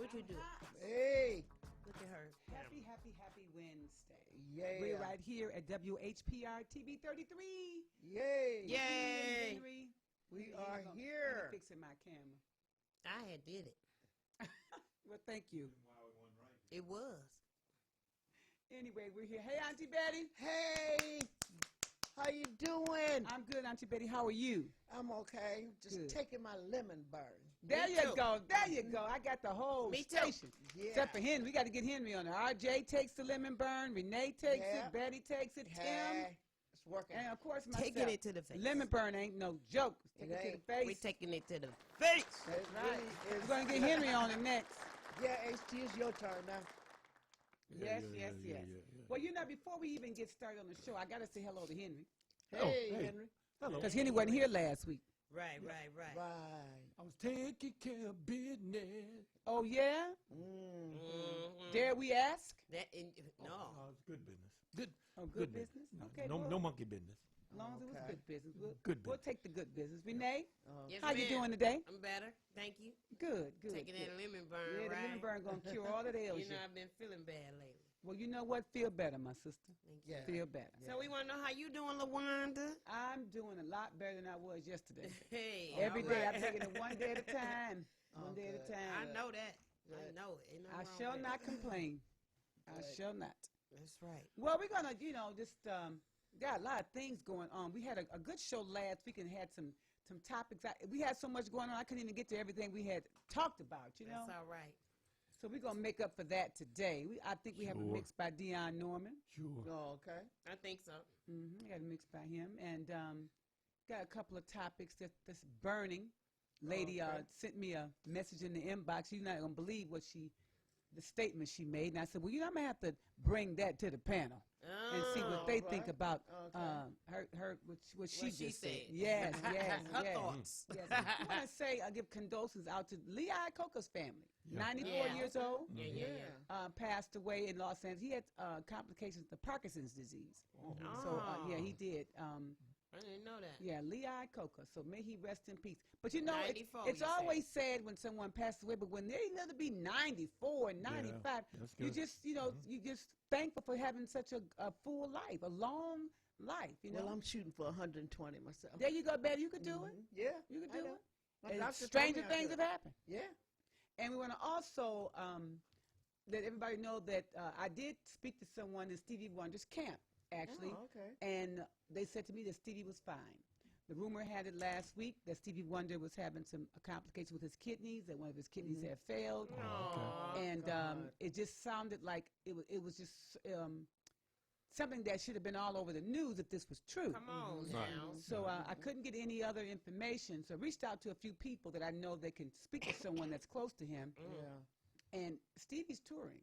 What you do? Hey. Look at her. Happy Wednesday. Yeah. We're right here at WHPR TV 33. Yay. Yay. Henry. We He's are gonna- here. I'm fixing my camera. I had did it. Well, thank you. It was. Anyway, we're here. Hey, Auntie Betty. Hey. How you doing? I'm good, Auntie Betty. How are you? I'm okay. Just Good. taking my lemon burn. There Me you too. go. There you go. I got the whole Me too. station. Yeah. Except for Henry. We got to get Henry on there. RJ takes the lemon burn. Renee takes Yeah. it. Betty takes it. Tim. Hey. It's working. And, of course, myself. Taking it to the face. Lemon burn ain't no joke. Take it to ain't. the face. We taking it to the face. It Right. really is. We're going to get Henry on it next. Yeah, HT, it's your turn now. Yes. Well, before we even get started on the show, I got to say hello to Henry. Hey, hey. Henry. Hello. Because Henry wasn't here last week. Right. Right. I was taking care of business. Oh, yeah? Mm-hmm. Dare we ask? No. Oh, it's good business. Good. Oh, good business? Okay, No, well, no monkey business. as long as it was Okay. good business. Good We'll business. take the good business. Renee, Yes, how you ma'am. doing today? I'm better. Thank you. Good. Taking good. that lemon burn, Yeah, the right? lemon burn going to cure all that ails You you. know, I've been feeling bad lately. Well, you know what? Feel better, my sister. Thank you. Yeah. Feel better. So we want to know how you doing, LaWanda? I'm doing a lot better than I was yesterday. Hey. Every all day right. I'm taking it one day at a time. Oh, One day at a good. time. I know that. I Good. know it. Ain't nothing I wrong shall with not it. complain. I Good. shall not. That's right. Well, we're gonna, just got a lot of things going on. We had a good show last week and had some topics. We had so much going on, I couldn't even get to everything we had talked about. That's all right. So we're gonna make up for that today. I think we have a Sure. mix by Dion Norman. Sure. Oh, okay. I think so. We got a mix by him, and got a couple of topics that's burning. Lady Okay. sent me a message in the inbox. You're not gonna believe the statement she made, and I said, well, I'm gonna have to bring that to the panel and see what they think right. about Okay. her what she What she just said. said. Yes, Her yes. thoughts. Yes. I want to say I give condolences out to Lee Iacocca's family. Yeah. 94 Yeah. years old, Yeah. passed away in Los Angeles. He had complications of Parkinson's disease. Oh. So yeah, he did. I didn't know that. Yeah, Lee Iacocca. So may he rest in peace. But you know, 94, it's you said. always sad when someone passes away. But when they live to be 94 and 95, that's you good. just you just thankful for having such a full life, a long life. You know. Well, I'm shooting for 120 myself. There you go, Betty. You could do it. Mhm. Yeah. You could I do know. it. My And doctor told stranger me I things could. have happened. Yeah. And we want to also let everybody know that I did speak to someone in Stevie Wonder's camp, actually. Oh, okay. And they said to me that Stevie was fine. The rumor had it last week that Stevie Wonder was having some complications with his kidneys, that one of his kidneys had failed. Aw. And God. it just sounded like it was just something that should have been all over the news if this was true. Come on Right. now. So I couldn't get any other information. So I reached out to a few people that I know that can speak to someone that's close to him. Yeah. And Stevie's touring.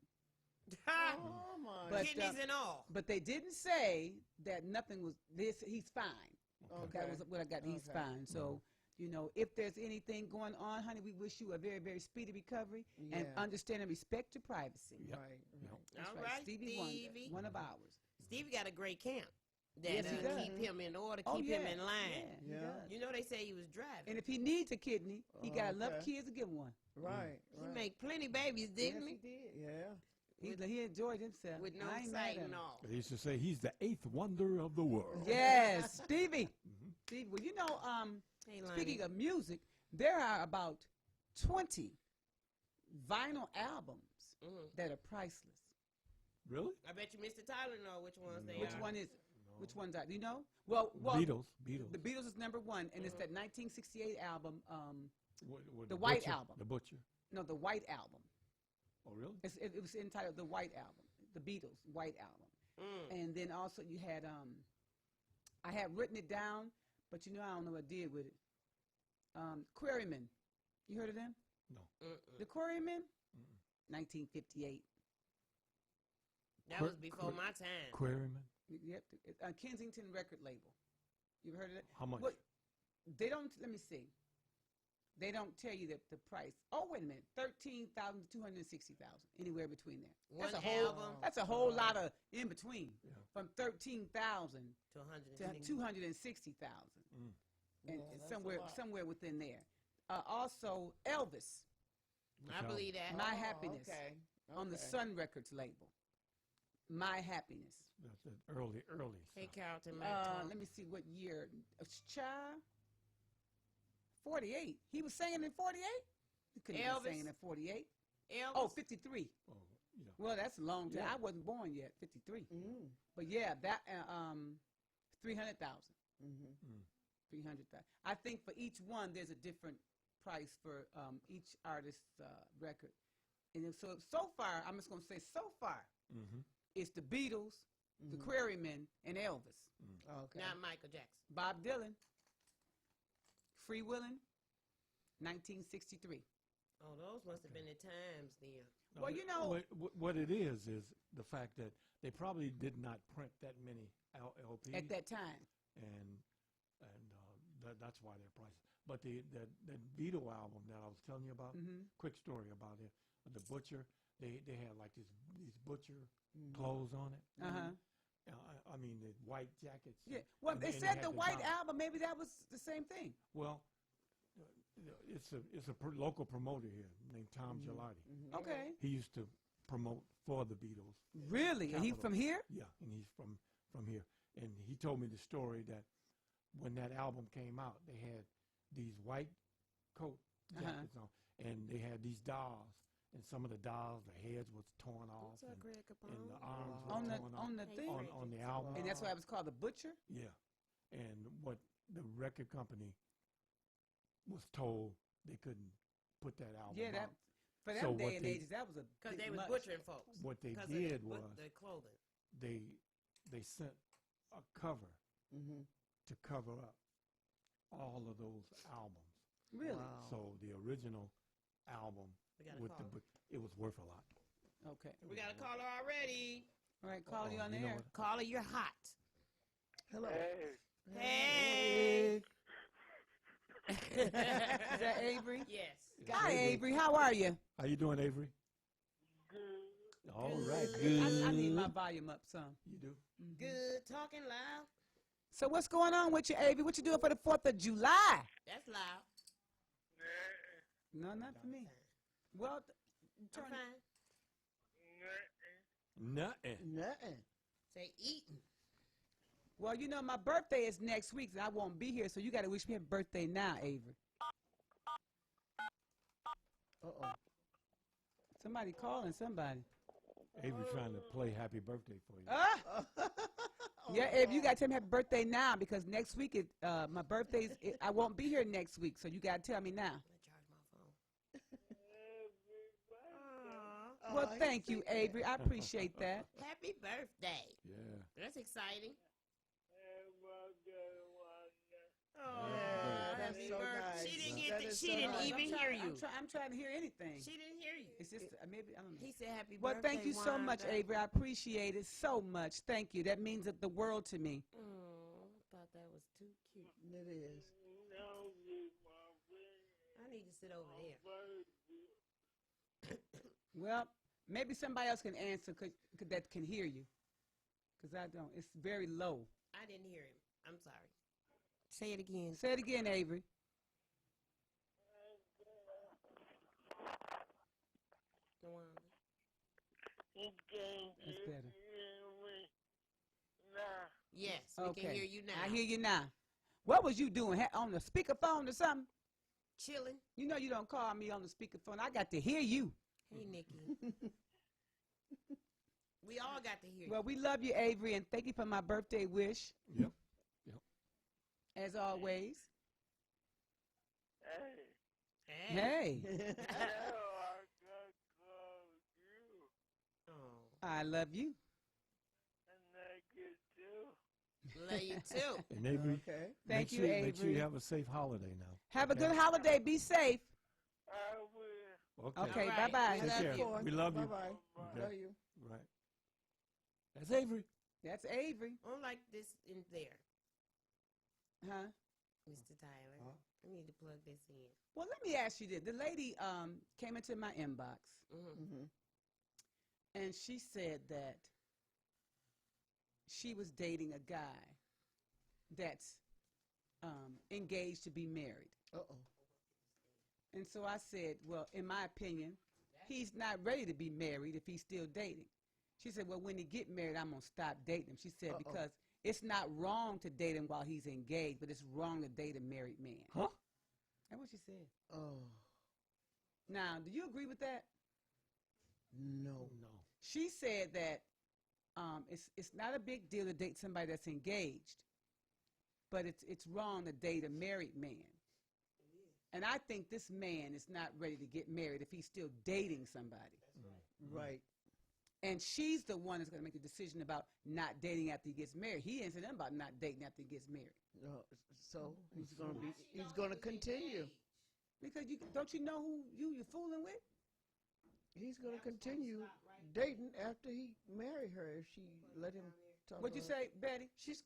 Oh, my. But, Kidneys and all. But they didn't say that nothing was this. He's fine. Okay. That was what I got. He's Okay. fine. So, if there's anything going on, honey, we wish you a very, very speedy recovery and Yeah. understand and respect your privacy. Yep. Right. Right. That's All right. right, Stevie Stevie. Wonder, one of ours. Stevie got a great camp that Yes, he does. keep him in order, Oh, keep yeah. him in line. Yeah, he Yeah. does. You know they say he was driving. And if he needs a kidney, he got enough Okay. kids to give him one. Right. He right. make plenty babies, didn't Yes, he? did. Yeah. He enjoyed himself. With no I ain't mad sight at and him. all. They used to say he's the 8th wonder of the world. Yes, Stevie. Mhm. Stevie. Well, Hey, speaking Lonnie. of music, there are about 20 vinyl albums Mhm. that are priceless. Really? I bet you Mr. Tyler know which ones they Which are. one is it? No. Which one's that? Do you know? Well, Beatles. the Beatles is number one, and it's Mhm. that 1968 album. What, The White Butcher? Album. The Butcher. No, the White Album. Oh, really? It was entitled the White Album, the Beatles White Album. Mm. And then also you had I had written it down, but I don't know what I did with it. Quarrymen, you heard of them? No. The Quarrymen, Mm-mm. 1958. That was before my time. Quarryman. Yep, Kensington record label. You ever heard of that? How much? What? They don't. Let me see. They don't tell you the price. Oh, wait a minute. 13,000 to 260,000, anywhere between there. One That's a whole. album That's a whole lot of in between, Yeah. from 13,000 to to 160. 260,000, Mm. and Yeah, that's a somewhere lot. somewhere within there. Also, Elvis. I believe that. My Happiness. Okay. On the Sun Records label. My Happiness. That's an early. Hey, song. Carlton. Let me see what year. Child. 48. He was singing in 48? He couldn't have Elvis. been singing in 48. Elvis. Oh, 53. Oh, yeah. Well, that's a long time. Yeah. I wasn't born yet, 53. Mm. But yeah, that 300,000. Mm-hmm. 300,000. I think for each one, there's a different price for each artist's record. And then so far, I'm just going to say so far, Mm-hmm. it's the Beatles, the Quarrymen, and Elvis. Okay. Not Michael Jackson. Bob Dylan, Free Willin', 1963. Oh, those must have been the times then. Well, you know, what it is the fact that they probably did not print that many LPs at that time. and that's why their prices. But the Beatle album that I was telling you about, quick story about it. The Butcher, they had like these butcher clothes on it. Uh-huh. I mean the white jackets. Yeah. Well, and they they said had the White dollar. Album, maybe that was the same thing. Well, it's a local promoter here named Tom Gelati. Okay. He used to promote for the Beatles. Really? And he Capitol. from here? Yeah, and he's from here. And he told me the story that when that album came out, they had these white coat jackets on, and they had these dolls. And some of the dolls, the heads was torn off, What's up, Greg Capone? and the arms On were the torn off on the thing. on the album. And that's why it was called The Butcher? Yeah, and what the record company was told they couldn't put that album Yeah, that out. for that So day what and they- age, that was a Because bit they was much. butchering folks. What they 'Cause did of was the clothing. they sent a cover Mm-hmm. to cover up all of those albums. Really? Wow. So the original album We got a with the caller. it was worth a lot. Okay. We got a caller already. All right, call you on the You know air. what? Caller, you're hot. Hello. Hey. Is that Avery? Yes. Hi, Avery. How are you? How you doing, Avery? Good. All right. I need my volume up some. You do? Good. Talking loud. So what's going on with you, Avery? What you doing for the 4th of July? That's loud. No, not for me. Well, I'm turn fine. Nothing. Nothing. Say eating. Well, you know, my birthday is next week, and I won't be here, so you got to wish me happy birthday now, Avery. Uh-oh. Somebody calling somebody. Avery trying to play happy birthday for you. Ah! Yeah, Avery, you got to tell me happy birthday now, because next week, my birthday's, I won't be here next week, so you got to tell me now. I'm going to charge my phone. Well, thank you, Avery. I appreciate that. Happy birthday. Yeah. That's exciting. Yeah, that's happy so birthday. nice. She didn't That get is she so didn't nice. even hear you. I'm trying to hear anything. She didn't hear you. It's just maybe I don't know. He said happy Well, birthday. thank you so much, Wanda. Avery. I appreciate it so much. Thank you. That means the world to me. Thought that was too cute. It is. I need to sit over there. Well, maybe somebody else can answer that can hear you, because I don't. It's very low. I didn't hear him. I'm sorry. Say it again. Say it again, Avery. Wanda. That's better. Yes, we can hear you now. I hear you now. What was you doing? On the speakerphone or something? Chilling. You know you don't call me on the speakerphone. I got to hear you. Hey, Nikki. We all got to hear you. Well, we love you, Avery, and thank you for my birthday wish. Yep. As always. Hey. Hey, Oh, I love you. love you too. And Avery, Okay. Thank you, make sure you Avery. have a safe holiday now. Have a Okay? good holiday. Be safe. Okay. Okay, All right. bye-bye. We Take love care. you. We love you. Bye-bye. Okay. Love you. Right. That's Avery. That's Avery. I don't like this in there, Huh? Mr. Tyler. I need to plug this in. Well, let me ask you this. The lady came into my inbox, Mm-hmm. and she said that she was dating a guy that's engaged to be married. Uh-oh. And so I said, well, in my opinion, he's not ready to be married if he's still dating. She said, well, when he get married, I'm going to stop dating him. She said, because it's not wrong to date him while he's engaged, but it's wrong to date a married man. Huh? That's what she said. Oh, Now, do you agree with that? no. No. She said that it's not a big deal to date somebody that's engaged, but it's wrong to date a married man. And I think this man is not ready to get married if he's still dating somebody. Right. And she's the one that's going to make the decision about not dating after he gets married. He ain't saying nothing about not dating after he gets married. No, so he's gonna continue. Because don't you know who you're fooling with? He's gonna continue dating after he marry her if she let him talk. What'd you say, Betty? He's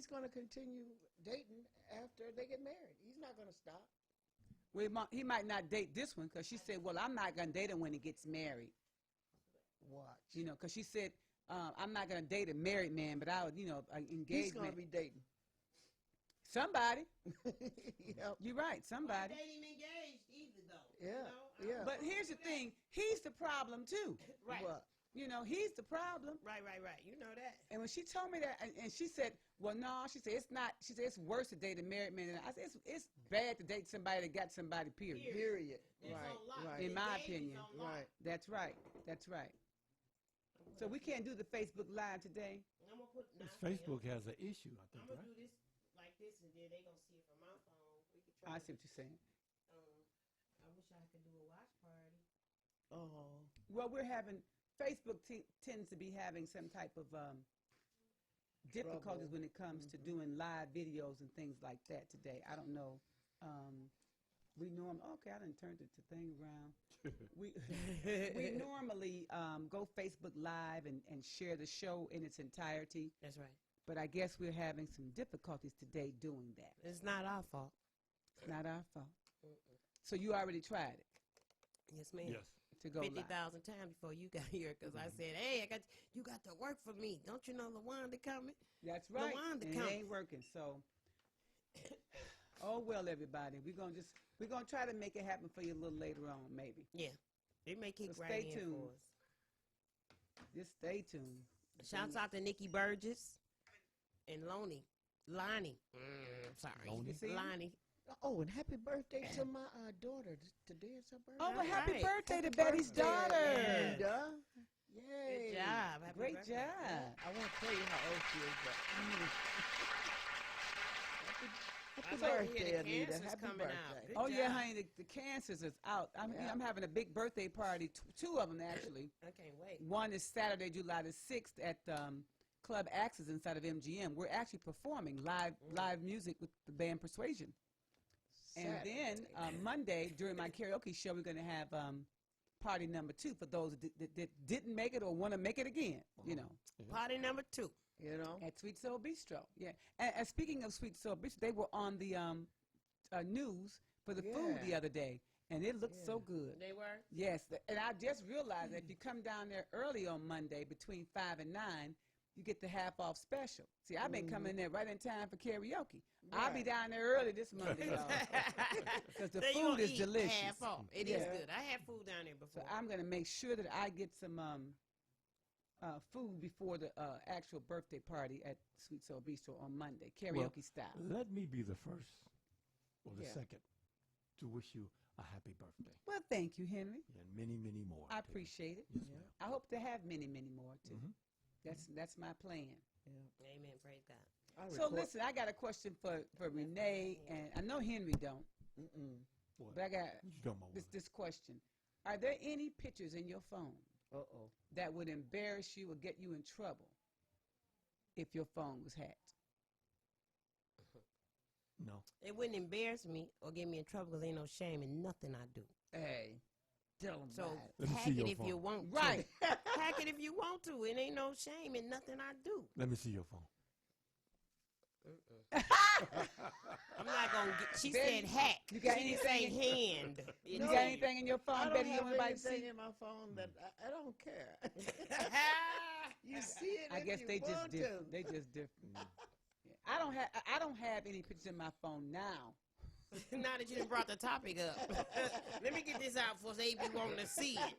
gonna continue dating after they get married. He's not gonna stop. Well, he might not date this one because she said, well, I'm not going to date him when he gets married. Watch. You know, because she said, I'm not going to date a married man, but I would, engagement. He's gonna be dating Somebody. Yep. You're right, somebody. They ain't even engaged either, though. Yeah, You know? yeah. But here's the thing. He's the problem, too. Right. What? He's the problem. Right. You know that. And when she told me that, and she said, well, no, she said, it's not. She said, it's worse to date a married man. And I said, it's bad to date somebody that got somebody, period. Period. It's Right. on lock. Right. In my Engaged is opinion. on lock. Right. That's right. That's right. So we can't do the Facebook Live today. I'm gonna put. This Facebook has an issue, I think, I'm gonna right? do this like this, and then they gonna see it from my phone. We could try. I see what you're saying. I wish I could do a watch party. Oh. Well, we're having Facebook tends to be having some type of difficulties when it comes to doing live videos and things like that today. I don't know. I done turned the thing around. we normally go Facebook Live and share the show in its entirety, That's right. but I guess we're having some difficulties today doing that. It's not our fault. It's not our fault. So you already tried it Yes, ma'am. Yes. to go 50,000 live. times before you got here, because I said, "Hey, you got to work for me. Don't you know LaWanda coming?" That's right. Lawanda And it coming. ain't working. So, oh well, everybody. We're gonna try to make it happen for you a little later on, maybe. Yeah, they may kick So right stay in tuned. for us. Just stay tuned. Shouts out to Nikki Burgess and Lonnie. Sorry. Lonnie? Lonnie. Oh, and happy birthday to my daughter. Today is her birthday. Oh, well, happy right. birthday to Happy Betty's birthday, daughter. Linda. Yay. Good job. Happy Great birthday. job. I won't tell you how old she is, but happy I know birthday, here the Anita. cancer's Happy coming birthday. out. Good Oh, yeah, job. honey, the cancers is out. Yeah. I'm having a big birthday party, two of them, actually. I can't wait. One is Saturday, July the 6th at Club Axis inside of MGM. We're actually performing live music with the band Persuasion. And then Monday, during my karaoke show, we're going to have party number 2 for those that didn't make it or want to make it again, Party number 2. You know? at Sweet Soul Bistro. Yeah. And speaking of Sweet Soul Bistro, they were on the news for the food the other day, and it looked so good. They were? Yes, and I just realized that if you come down there early on Monday between 5 and 9, you get the half-off special. See, I've been coming there right in time for karaoke. I'll be down there early this Monday, y'all, because the So you food gonna is eat delicious. half off. It is Yeah. good. I had food down there So before. I'm going to make sure that I get some food before the actual birthday party at Sweet Soul Bistro on Monday, karaoke style. Let me be the first or the Yeah. second to wish you a happy birthday Well, thank you, Henry. and many, many more. I too. appreciate it. Yes, ma'am. I hope to have many, many more, too. Mhm. That's my plan. Amen. Praise God. So listen, I got a question for Renee, and I know Henry don't, What? but I got What you talking about, woman? this question. Are there any pictures in your phone Uh-oh. that would embarrass you or get you in trouble if your phone was hacked? No. It wouldn't embarrass me or get me in trouble because ain't no shame in nothing I do. Hey, tell them So Let me hack see it your if you phone. want to. Right. Hack it if you want to. It ain't no shame in nothing I do. Let me see your phone. I'm not going to get. She Betty, said hack. you got She didn't say anything hand. You No. got anything in your phone, I don't Betty, you have want anybody to anything see? in my phone that I don't care. You see it I if guess you they just want different. to. They just different. Yeah. I don't have any pictures in my phone now. Now that you done brought the topic up, let me get this out for they be wanting to see it.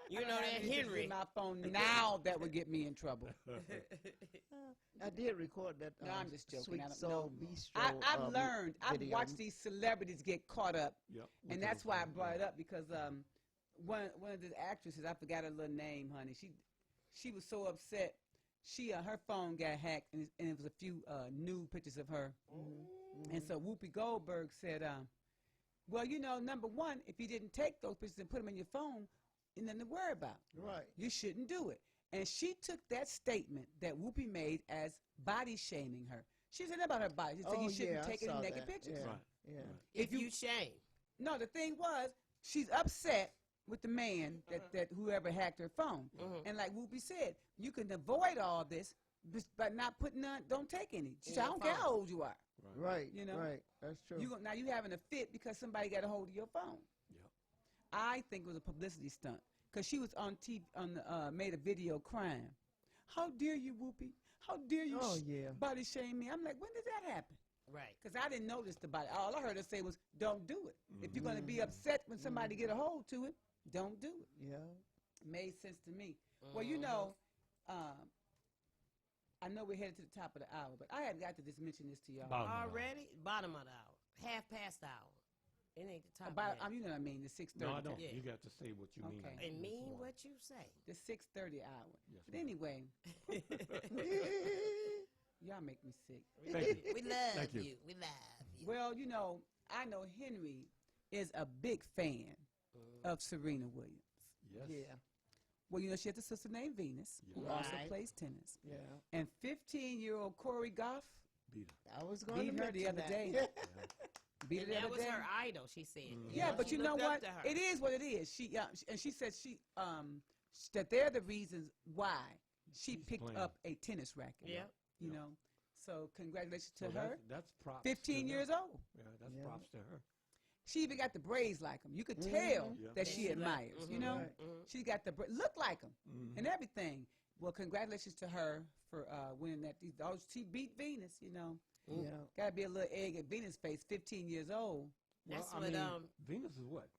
You know that Henry. My phone now that would get me in trouble. I did record that. No, I'm just joking. Sweet I don't Soul know. Bistro. I've learned. I've video. watched these celebrities get caught up, Yep. and that's why I brought it up because one of the actresses, I forgot her little name, honey. She was so upset. Her phone got hacked, and it was a few nude pictures of her. Mm-hmm. And so Whoopi Goldberg said, well, you know, number one, if you didn't take those pictures and put them in your phone, ain't nothing to worry about. Right. You shouldn't do it. And she took that statement that Whoopi made as body shaming her. She said about her body. She said you shouldn't take any naked pictures. Yeah. Right. Yeah. Right. If you shame. No, the thing was, she's upset with the man that whoever hacked her phone. And like Whoopi said, you can avoid all this by not putting none, don't take any. She said, I don't care how old you are. Right. You know? Right. That's true. Now you having a fit because somebody got a hold of your phone. Yep. I think it was a publicity stunt because she was on TV, made a video crying. How dare you, Whoopi? How dare you body shame me? I'm like, when did that happen? Right. Because I didn't notice the body. All I heard her say was, don't do it. If you're going to be upset when somebody get a hold to it, don't do it. Yeah. Made sense to me. Well, you know, I know we're headed to the top of the hour, but I had got to just mention this to y'all. Already? Bottom of the hour. Half past the hour. It ain't the top of the hour. You know what I mean, the 6:30. No, I don't. Yeah. You got to say what you mean. Okay. And mean what you say. The 6:30 hour. Yes, But ma'am. anyway, y'all make me sick. Thank you. We love Thank you. you. We love you. Well, you know, I know Henry is a big fan of Serena Williams. Yes. Yeah. Well, you know, she has a sister named Venus, who Yeah. also Right. plays tennis. Yeah. And 15-year-old Corey Goff Beat her. I was going to beat her the mention other that. day. Beat her And the that other was day. her idol, she said. Yeah, but She you know looked up what? to her. It is what it is. And she said that they're the reasons why she She's picked playing. up a tennis racket. Yeah. You Yeah. know, so congratulations to So her. that's props. 15 to years her. old. Yeah, that's Yeah. props to her. She even got the braids like them. You could tell Yeah. that Yeah, she she like- admires. You know, Right. she got the look like them Mhm. and everything. Well, congratulations to her for winning that. She beat Venus. You know, Yeah. got to be a little egg at Venus' face. 15 years old. That's Well, what I mean, Venus is what?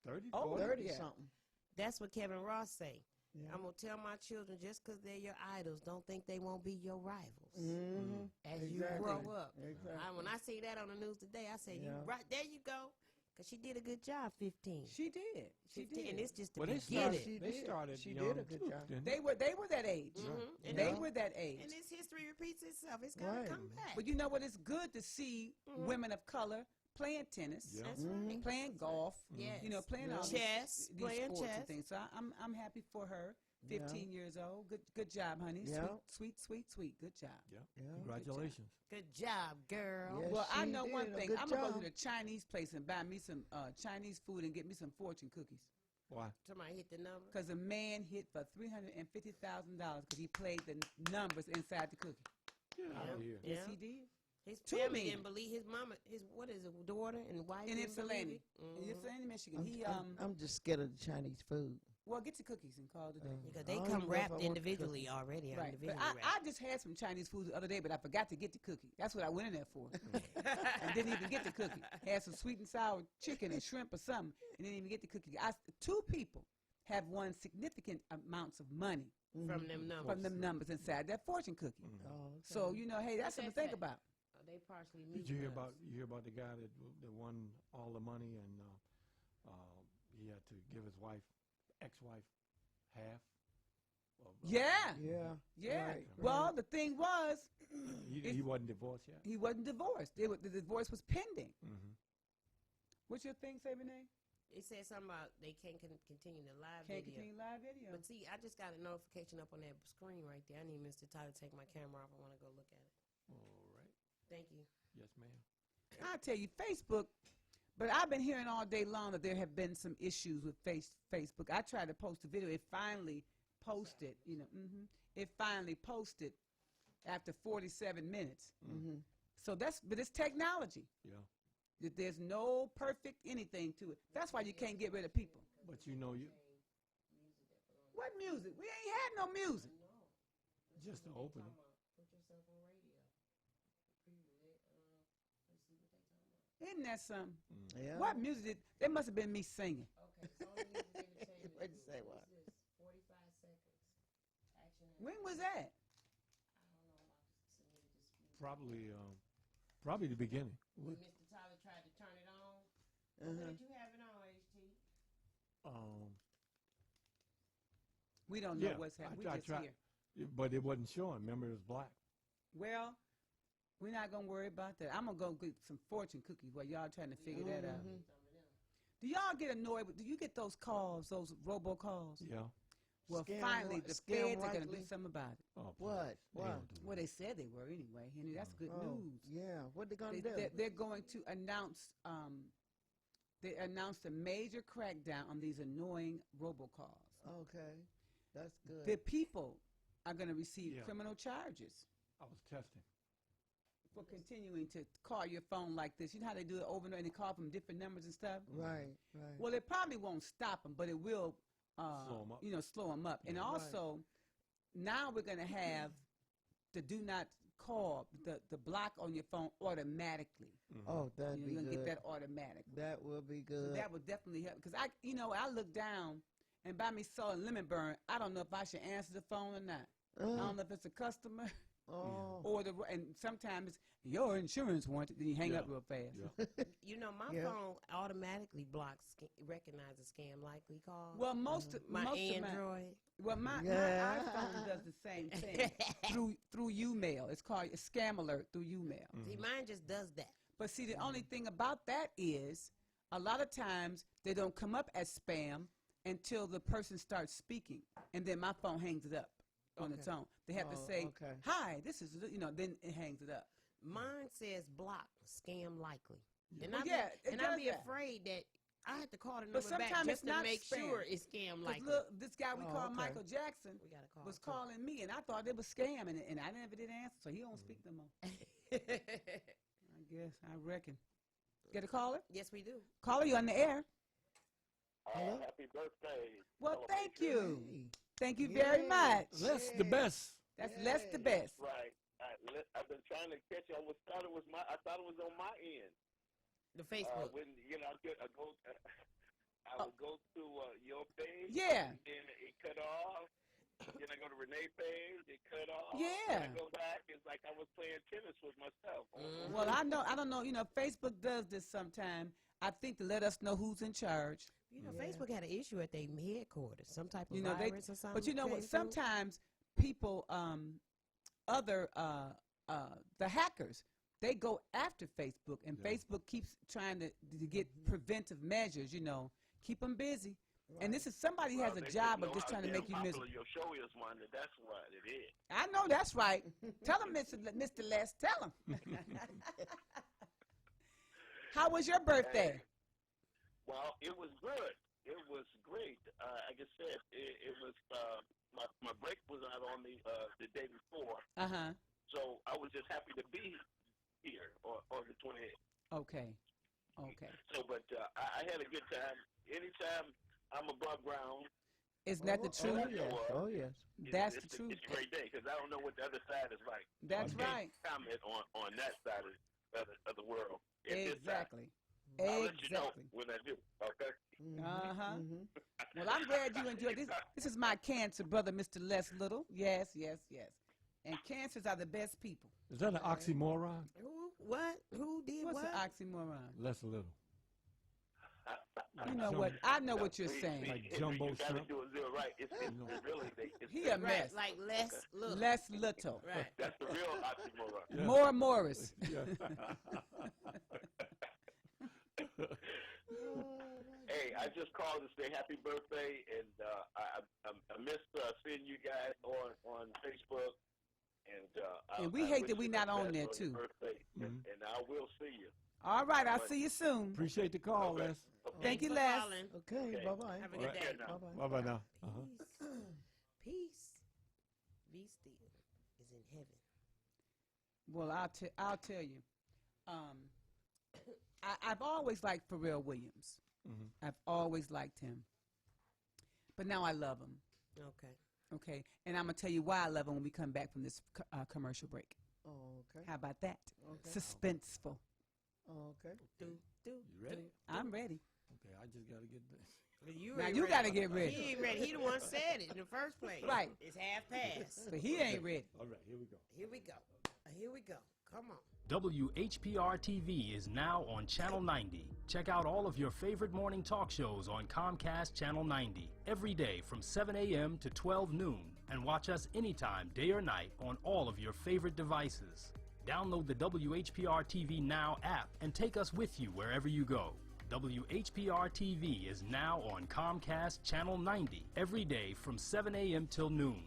30? Oh, 40? 30 Yeah. something. that's what Kevin Ross say. Yeah. I'm gonna tell my children just because they're your idols, don't think they won't be your rivals Mm-hmm. as Exactly. you grow up. Exactly. When I see that on the news today, I say, Yeah. "You right there, you go," because she did a good job. 15. She did. She 15, did. and it's just the Well, they beginning. started, She they did. started She young did a good too, job. didn't They were that age. And They they- were that age. And this history repeats itself. It's gonna Right. come back. But you know what? It's good to see women of color playing tennis, Yeah. That's right. playing golf, Yes. you know, playing all Chess, these playing sports chess. and things. So I'm happy for her. 15 years old. Good job, honey. Yeah. Sweet. Good job. Yeah. Yeah. Congratulations. Good job, girl. Yes, Well, I she know did one a thing. good I'm gonna go job. to the Chinese place and buy me some Chinese food and get me some fortune cookies. Why? Somebody hit the number. Because a man hit for $350,000 because he played the numbers inside the cookie. Get out of here. Yes, Yeah. he did. His Two family men. didn't believe his mama, daughter and wife. In didn't believe Ypsilanti. it. In Ypsilanti, Michigan. I'm just scared of the Chinese food. Well, get your cookies and call it a day. Because I they don't come even know if I wrapped want the individually already. Right. But Individually I wrapped. just had some Chinese food the other day, but I forgot to get the cookie. That's what I went in there for. And didn't even get the cookie. Had some sweet and sour chicken and shrimp or something, and didn't even get the cookie. Two people have won significant amounts of money From them numbers. from them numbers inside that fortune cookie. Oh, okay. So, you know, hey, that's something to think about. They partially Did you hear about the guy that won all the money and he had to give his ex-wife half? Yeah. Yeah. Right, Well, right. the thing was, he wasn't divorced yet. he wasn't divorced. The divorce was pending. Mm-hmm. What's your thing say, Renee? It said something about they can't continue the live Can't video. continue live video. But see, I just got a notification up on that screen right there. I need Mr. Tyler to take my camera off. I want to go look at it. All right. Thank you. Yes, ma'am. I tell you, Facebook. But I've been hearing all day long that there have been some issues with Facebook. I tried to post a video. It finally posted. It finally posted after 47 minutes. Mm-hmm. So but it's technology. Yeah. There's no perfect anything to it. That's why you can't get rid of people. But you know, What music? We ain't had no music. just the opening. Isn't that something? Yeah. What music did, that must have been me singing. Okay, so only music they would change. What'd you say, what? What's this? 45 seconds. Action. When was that? Probably the beginning. When Mr. Tyler tried to turn it on. When did you have it on, HT? We don't know Yeah, what's happening. I We just tried- here. But it wasn't showing. Remember, it was black. Well, we're not going to worry about that. I'm going to go get some fortune cookies while y'all trying to figure that out. Do y'all get annoyed? Do you get those calls, those robocalls? Yeah. Well, Scam finally, the scam feds are going to do likely? something about it. Oh, What? they What? don't do Well, that. they said they were anyway, Henry. That's good news. Yeah. What they gonna do? They're going to announce. They announced a major crackdown on these annoying robocalls. Okay, that's good. The people are going to receive Yeah. criminal charges I was testing. for continuing to call your phone like this. You know how they do it over and over, and they call from different numbers and stuff. Right. Right. Well, it probably won't stop them, but it will, Slow 'em up. slow them up. And Yeah. also, now we're going to have the do not call, the block on your phone automatically. Oh, that'd You're be going to good. get that automatically. That will be So good. that would definitely help. Because I look down, and by me selling lemon burn, I don't know if I should answer the phone or not. I don't know if it's a customer Oh. or and sometimes it's your insurance warranted. Then you hang Yeah. up real fast. Yeah. You know, my Yeah. phone automatically blocks, recognizes scam likely calls. Well, most of my most Android. Of my my Yeah. iPhone does the same thing through UMail. It's called a scam alert through UMail. See, mine just does that. But see, the only thing about that is a lot of times they don't come up as spam until the person starts speaking, and then my phone hangs it up on its own. They have to Oh, say, okay. "Hi, this is," then it hangs it up. Mine says block, scam likely. And Well, I'd yeah, it I'd does be that. afraid that I have to call the But number back sometimes just it's to not make spam. sure it's scam 'Cause likely. look, this guy we Oh, call okay. Michael Jackson We gotta call. was too. calling me, and I thought it was scam, and I never did answer, so he don't speak no more. I guess, I reckon. Get a caller? Yes, we do. Caller, you on the air. Hello? Happy birthday. Well, thank you. Hey. Thank you very Yeah. much. That's the best. That's less the best. Right. I've been trying to catch you. I thought it was on my end. The Facebook. When I would go to your page. Yeah. And then it cut off. Then I go to Renee's page. It cut off. Yeah. Then I go back. It's like I was playing tennis with myself. Well, I don't know. Facebook does this sometime. I think to let us know who's in charge. You know, Yeah. Facebook had an issue at their headquarters, some type of You know, virus or something. But you know what? came through. Sometimes people, the hackers, they go after Facebook, and Yeah. Facebook keeps trying to get preventive measures. Keep them busy. And this is somebody who has a job of just trying to make you miserable. Your show is one. That's what it is. I know that's right. Tell him, Mr. Les. Tell him. How was your birthday? Well, it was good. It was great. Like I said, it was my break was out on the day before, so I was just happy to be here on the 28th. Okay. So, but I had a good time. Anytime I'm above ground, Isn't that the Oh, truth? yes. Oh, yes. That's it's the truth. It's a great day because I don't know what the other side is like. That's I can't right. Comment on that side of the world. at this time. Exactly. I'll let you know Exactly. when I do. Okay. Mhm. Well, I'm glad you enjoyed this. This is my cancer brother, Mr. Les Little. Yes. And cancers are the best people. Is that an oxymoron? Who? What? Who did What's what? an oxymoron? Less a little. You know what? I know what you're saying. Like jumbo you gotta shrimp. do it real right. It's really He a mess. Right, like less look. Les Little. Right. that's the real oxymoron. Yeah. More Morris. Yeah. Hey, I just called to say happy birthday, and I missed seeing you guys on Facebook, And we I hate wish that we you not the on best there, your too. Birthday, and I will see you. All right, I'll see you soon. Appreciate the call, Okay. Les. Thank you, for Les. calling. Okay, Okay. bye-bye. Have a All good right. day. Yeah, now. Bye-bye. Bye-bye now. Peace. Be still is in heaven. Well, I'll tell you. I've always liked Pharrell Williams. Mhm. I've always liked him. But now I love him. Okay. Okay, and I'm gonna tell you why I love him when we come back from this commercial break. Oh, okay. How about that? Okay. Suspenseful. Oh, okay. Do, do, You ready? I'm ready. Okay, I just got to get this. Now you got to get ready. He ain't ready. He the one said it in the first place. Right. It's half past. But he ain't ready. All right, here we go. Here we go. Here we go. Come on. WHPR TV is now on Channel 90. Check out all of your favorite morning talk shows on Comcast Channel 90 every day from 7 a.m. to 12 noon, and watch us anytime, day or night, on all of your favorite devices. Download the WHPR TV Now app and take us with you wherever you go. WHPR TV is now on Comcast Channel 90 every day from 7 a.m. till noon.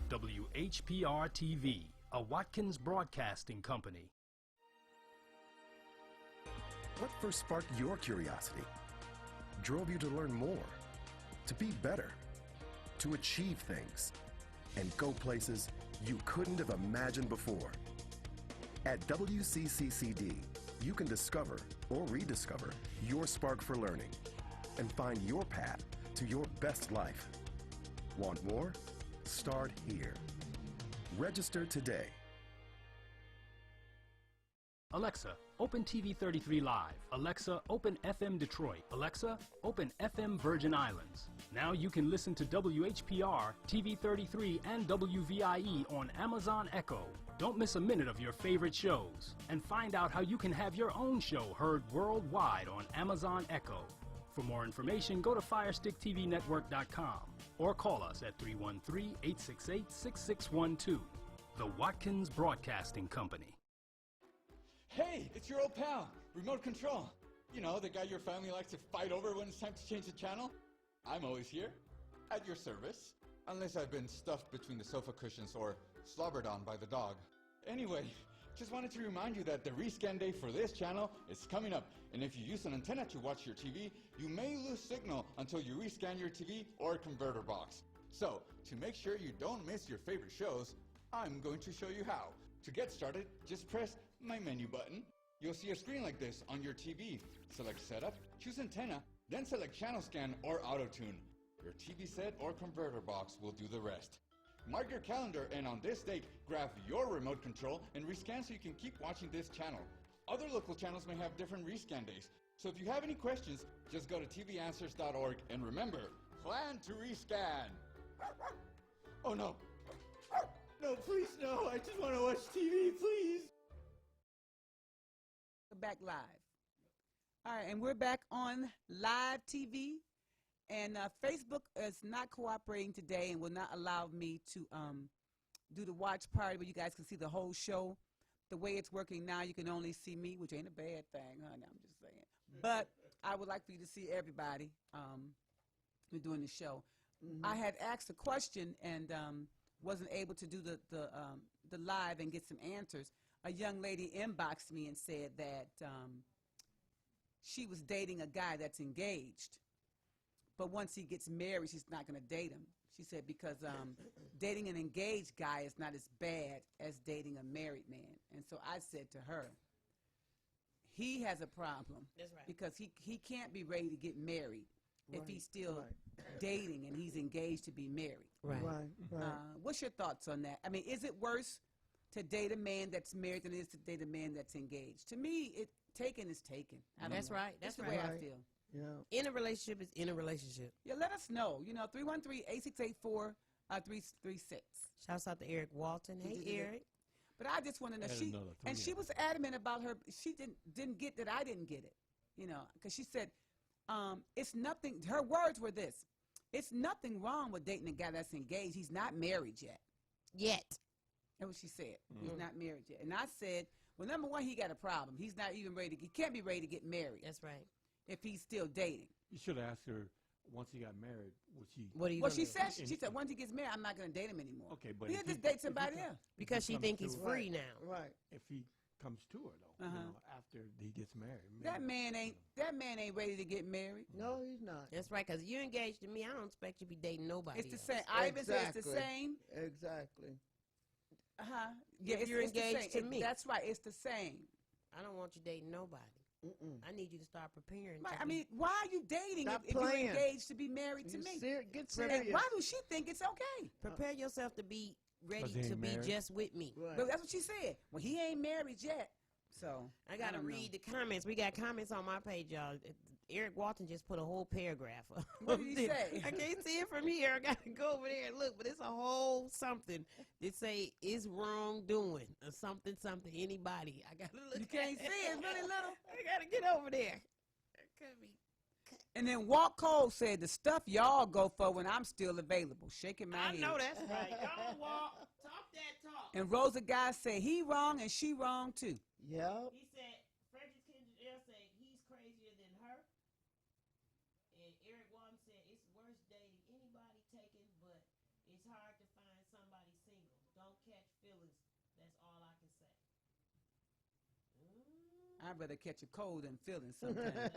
WHPR TV, a Watkins Broadcasting Company. What first sparked your curiosity? Drove you to learn more, to be better, to achieve things, and go places you couldn't have imagined before? At WCCCD, you can discover or rediscover your spark for learning and find your path to your best life. Want more? Start here. Register today. Alexa, open TV 33 Live. Alexa, open FM Detroit. Alexa, open FM Virgin Islands. Now you can listen to WHPR, TV 33, and WVIE on Amazon Echo. Don't miss a minute of your favorite shows. And find out how you can have your own show heard worldwide on Amazon Echo. For more information, go to FirestickTVNetwork.com or call us at 313-868-6612. The Watkins Broadcasting Company. Hey, it's your old pal, Remote Control. You know, the guy your family likes to fight over when it's time to change the channel? I'm always here, at your service. Unless I've been stuffed between the sofa cushions or slobbered on by the dog. Anyway, just wanted to remind you that the rescan day for this channel is coming up. And if you use an antenna to watch your TV, you may lose signal until you rescan your TV or converter box. So, to make sure you don't miss your favorite shows, I'm going to show you how. To get started, just press my menu button. You'll see a screen like this on your TV. Select Setup, choose Antenna, then select Channel Scan or Auto Tune. Your TV set or converter box will do the rest. Mark your calendar, and on this date, grab your remote control and rescan so you can keep watching this channel. Other local channels may have different rescan days, so if you have any questions, just go to tvanswers.org and remember, plan to rescan. Oh no. No, please, no. I just want to watch TV, please. We're back live. All right, and we're back on live TV. And Facebook is not cooperating today and will not allow me to do the watch party where you guys can see the whole show. The way it's working now, you can only see me, which ain't a bad thing, honey. I'm just saying. But I would like for you to see everybody who's doing the show. Mm-hmm. I had asked a question and wasn't able to do the live and get some answers. A young lady inboxed me and said that she was dating a guy that's engaged. But once he gets married, she's not going to date him. She said because dating an engaged guy is not as bad as dating a married man. And so I said to her, he has a problem. That's right. Because he can't be ready to get married if he's still dating and he's engaged to be married. Right. What's your thoughts on that? I mean, is it worse to date a man that's married than it is to date a man that's engaged? To me, taken is taken. That's right. That's the right. way I feel. Yeah. In a relationship is in a relationship. Yeah, let us know. 313-8684-336. Shouts out to Eric Walton. Hey, Eric. But I just want to know. She was adamant about her. She didn't get that I didn't get it. Because she said, it's nothing. Her words were this: it's nothing wrong with dating a guy that's engaged. He's not married yet. That's what she said. Mm-hmm. He's not married yet. And I said, well, number one, he got a problem. He's not even ready. He can't be ready to get married. That's right. If he's still dating. You should have asked her once he got married, would she? What are you? Well, she said once he gets married, I'm not going to date him anymore. Okay, but he'll just date somebody else because she think he's free now. Right. If he comes to her though, after he gets married. That man ain't ready to get married. No, he's not. That's right, because you're engaged to me. I don't expect you to be dating nobody. It's the same. Ivan says it's the same. Exactly. Yeah, if you're engaged to me. That's right. It's the same. I don't want you dating nobody. I need you to start preparing. Right. I mean, why are you dating if you're engaged to be married to me? Get serious. Why do she think it's okay? Prepare yourself to be ready to be just with me. Right. But that's what she said. Well, he ain't married yet. So I gotta don't know. read the comments. We got comments on my page, y'all. Eric Walton just put a whole paragraph up. What did he say? I can't see it from here. I gotta go over there and look, but it's a whole something that say is wrongdoing or something. Anybody? I gotta look. You can't see it. It's really little. I gotta get over there. It could be. And then Walt Cole said, the stuff y'all go for when I'm still available. Shaking my I head. know that's right. Y'all walk, talk that talk. And Rosa Guy said, he wrong and she wrong too. Yep. He said, Frederick Kendrick said he's crazier than her. And Eric Walton said it's worse dating anybody taken, but it's hard to find somebody single. Don't catch feelings. That's all I can say. I'd rather catch a cold than feeling sometimes.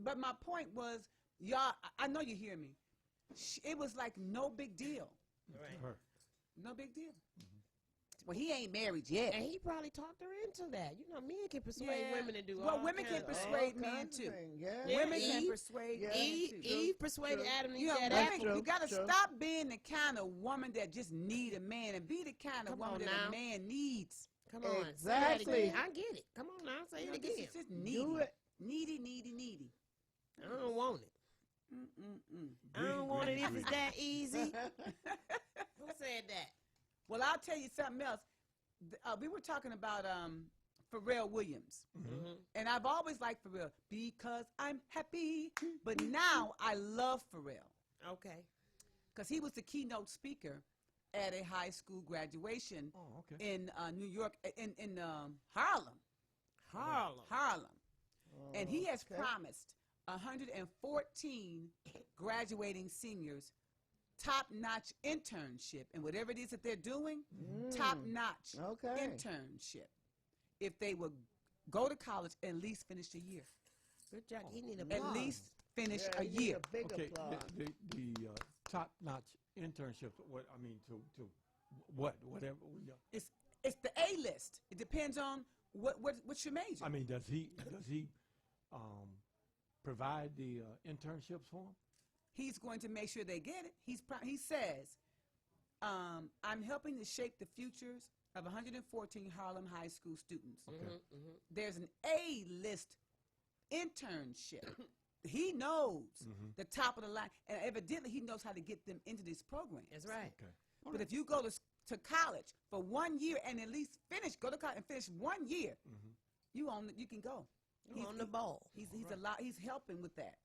But my point was, y'all, I know you hear me. It was like no big deal. Right. Her. No big deal. Well, he ain't married yet. And he probably talked her into that. You know, men can persuade Yeah. women to do Well, all women can kinds of- persuade All men kinds of too. things, Yeah. Yeah. Women can Eve- persuade Yeah. men Eve, too. Eve persuaded True. Adam to You eat know, that women, apple. you got to True. stop being the kind of woman that just need a man and be the kind of Come woman on that now. a man needs. Come on. Exactly. Say that again. I get it. Come on now. Say You know, it this again. is just needy. Do it. Needy. I don't want it. I don't want it if it's that easy. Who said that? Well, I'll tell you something else. We were talking about Pharrell Williams. Mm-hmm. And I've always liked Pharrell because I'm happy. But now I love Pharrell Okay. because he was the keynote speaker at a high school graduation Oh, okay. in New York, in Harlem. Harlem. And he has Okay. promised 114 graduating seniors top-notch internship. And whatever it is that they're doing, top-notch Okay. internship. If they would go to college, at least finish a year. Good job. He need a At applause. least finish Yeah, a you need year. a big Okay, applause. the top-notch internships. What I mean to whatever. It's the A list. It depends on what's your major. I mean, does he provide the internships for them? He's going to make sure they get it. He says, I'm helping to shape the futures of 114 Harlem High School students. There's an A-list internship. He knows the top of the line, and evidently he knows how to get them into this program. That's right. Okay. But if you go to college for 1 year and at least go to college and finish 1 year, you can go. You on the ball. He's helping with that.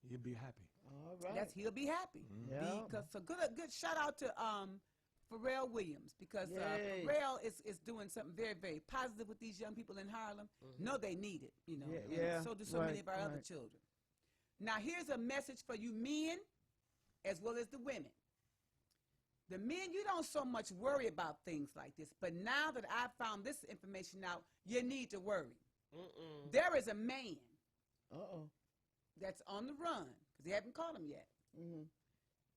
He'll be happy. All right. He'll be happy. Yeah. Because so good shout out to Pharrell Williams because Yay. Pharrell is doing something very, very positive with these young people in Harlem. No, they need it, you know. Yeah, and yeah, so do so many right, of our other right. children. Now here's a message for you men as well as the women. The men, you don't so much worry about things like this, but now that I found this information out, you need to worry. There is a man that's on the run because they haven't caught him yet.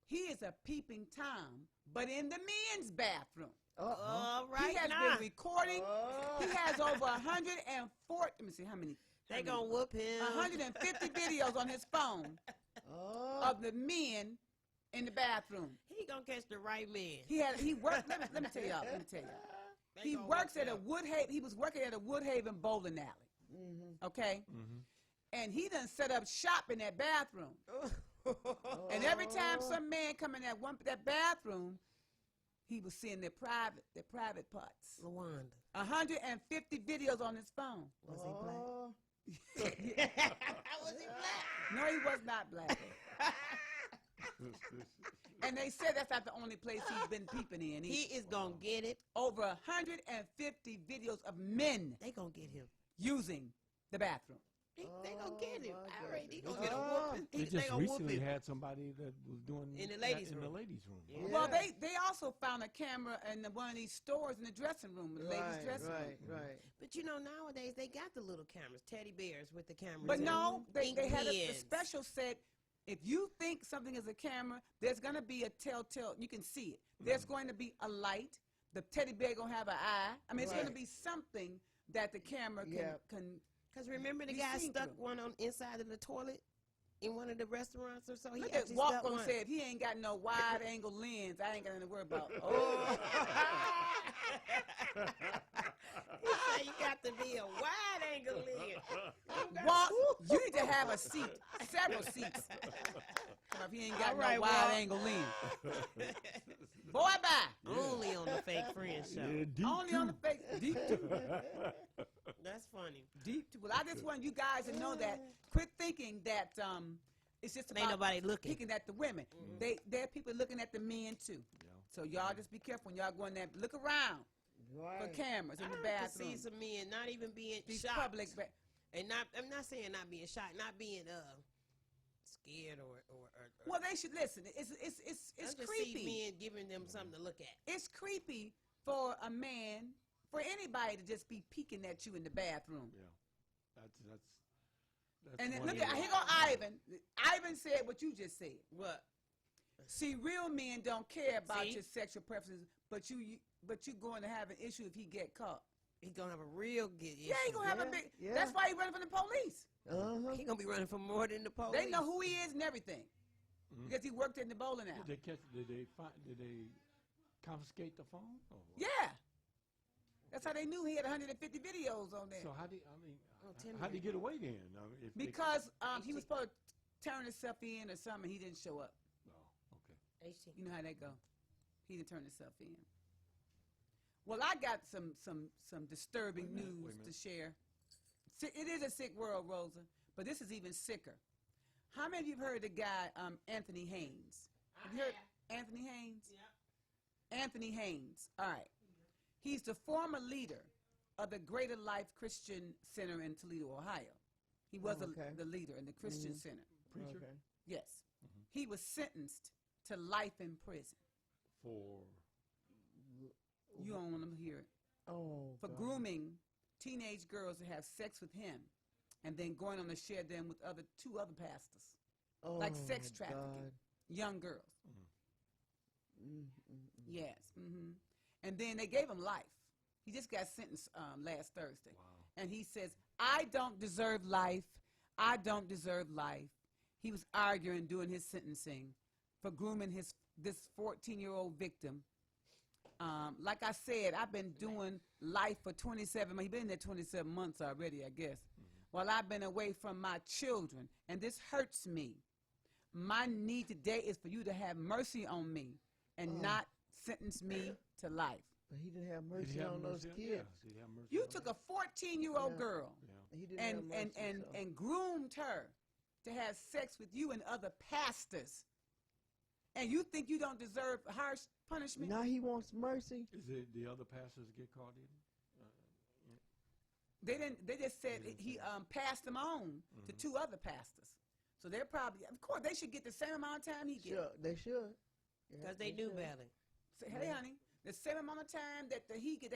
He is a peeping Tom, but in the men's bathroom. All right. He has now. been recording. He has over 104. Let me see how many. They gonna whoop him. 150 videos on his phone of the men in the bathroom. He gonna catch the right man. He worked. Let me tell y'all. They He gonna works whoop at a him. Woodhaven. He was working at a Woodhaven bowling alley. Okay. And he done set up shop in that bathroom. And every time some man come in that bathroom, he was seeing their private parts. Lawanda. 150 videos on his phone. Was he black? Was he black? No, he was not black. And they said that's not the only place he's been peeping in. He is gonna get it. Over 150 videos of men They gonna get him. using the bathroom. They gonna get him. my All right, they goodness. gonna get a whooping. They They just gonna whoop recently him. had somebody that was doing In the that ladies' in room. the ladies' room. Yeah. Well, they also found a camera in one of these stores in the dressing room, the ladies' dressing room. Right. But you know, nowadays they got the little cameras, teddy bears with the cameras. But in no, them. they Ink had the pens. special said, if you think something is a camera, there's going to be a telltale. You can see it. There's going to be a light. The teddy bear going to have an eye. I mean, it's going to be something that the camera can. Because remember the Be guy seen stuck through. one on inside of the toilet in one of the restaurants or so. He Look at actually Walk stuck gonna one. say if he ain't got no wide angle lens, I ain't got nothing to worry about. Oh, He said have a seat, several seats. If he ain't got All right, no wide Walt. angle lens. Boy, bye. Only on the Fake Friends show. Yeah, deep Only too. on the face. Deep too. That's funny. Deep too. Well, I just want you guys to know that. Quit thinking that it's just Ain't about nobody looking. picking at the women. There are people looking at the men too. Yeah. So y'all just be careful when y'all go in there. Look around for cameras in the I have to bathroom. see some men not even being These shot. public. And I'm not saying not being shot, not being scared or Well, they should listen. It's I just creepy. see men giving them something to look at. It's creepy for a man, for anybody to just be peeking at you in the bathroom. Yeah. That's And then one look of at the- here go Ivan. Ivan said what you just said. What? See, real men don't care about See? your sexual preferences, but you going to have an issue if he get caught. He gonna have a real good issue. Yeah, he gonna have a big. Yeah. That's why he running from the police. Uh-huh. He gonna be running for more than the police. They know who he is and everything because he worked in the bowling alley. Did they catch? Did they confiscate the phone? Or what? Yeah, that's how they knew he had 150 videos on there. So how did how did he get away then? I mean, if Because he was supposed to turn himself in or something, he didn't show up. oh, okay. You know how that go. He didn't turn himself in. Well, I got some disturbing Wait a news minute. to share. It is a sick world, Rosa, but this is even sicker. How many of you have heard the guy Anthony Haynes? Have you heard Anthony Haynes? Yeah. Anthony Haynes. All right. He's the former leader of the Greater Life Christian Center in Toledo, Ohio. He was okay. the leader in the Christian Center. Preacher Okay. Yes. He was sentenced to life in prison. for You don't want to hear it. Oh, For God. grooming teenage girls to have sex with him and then going on to share them with two other pastors. like sex Oh, trafficking. God. Young girls. Mm. Yes. Mm-hmm. And then they gave him life. He just got sentenced last Thursday. wow. And he says, I don't deserve life. I don't deserve life. He was arguing during his sentencing for grooming this 14-year-old victim. Like I said, I've been doing life for 27 months. He's been there 27 months already, I guess. While I've been away from my children. And this hurts me. My need today is for you to have mercy on me and not sentence me to life. But he didn't have Did mercy he have on those mercy kids. Did he have mercy You on took them? a 14-year-old Yeah. girl Yeah. He didn't have mercy. and groomed her to have sex with you and other pastors. And you think you don't deserve harsh punishment? Now he wants mercy. Is it the other pastors get caught in? They didn't. They just said he passed them on to two other pastors. So they're probably, of course, they should get the same amount of time he gets. Sure, they should. Yeah, Because they knew should. better. Say, hey, honey, the same amount of time that he get.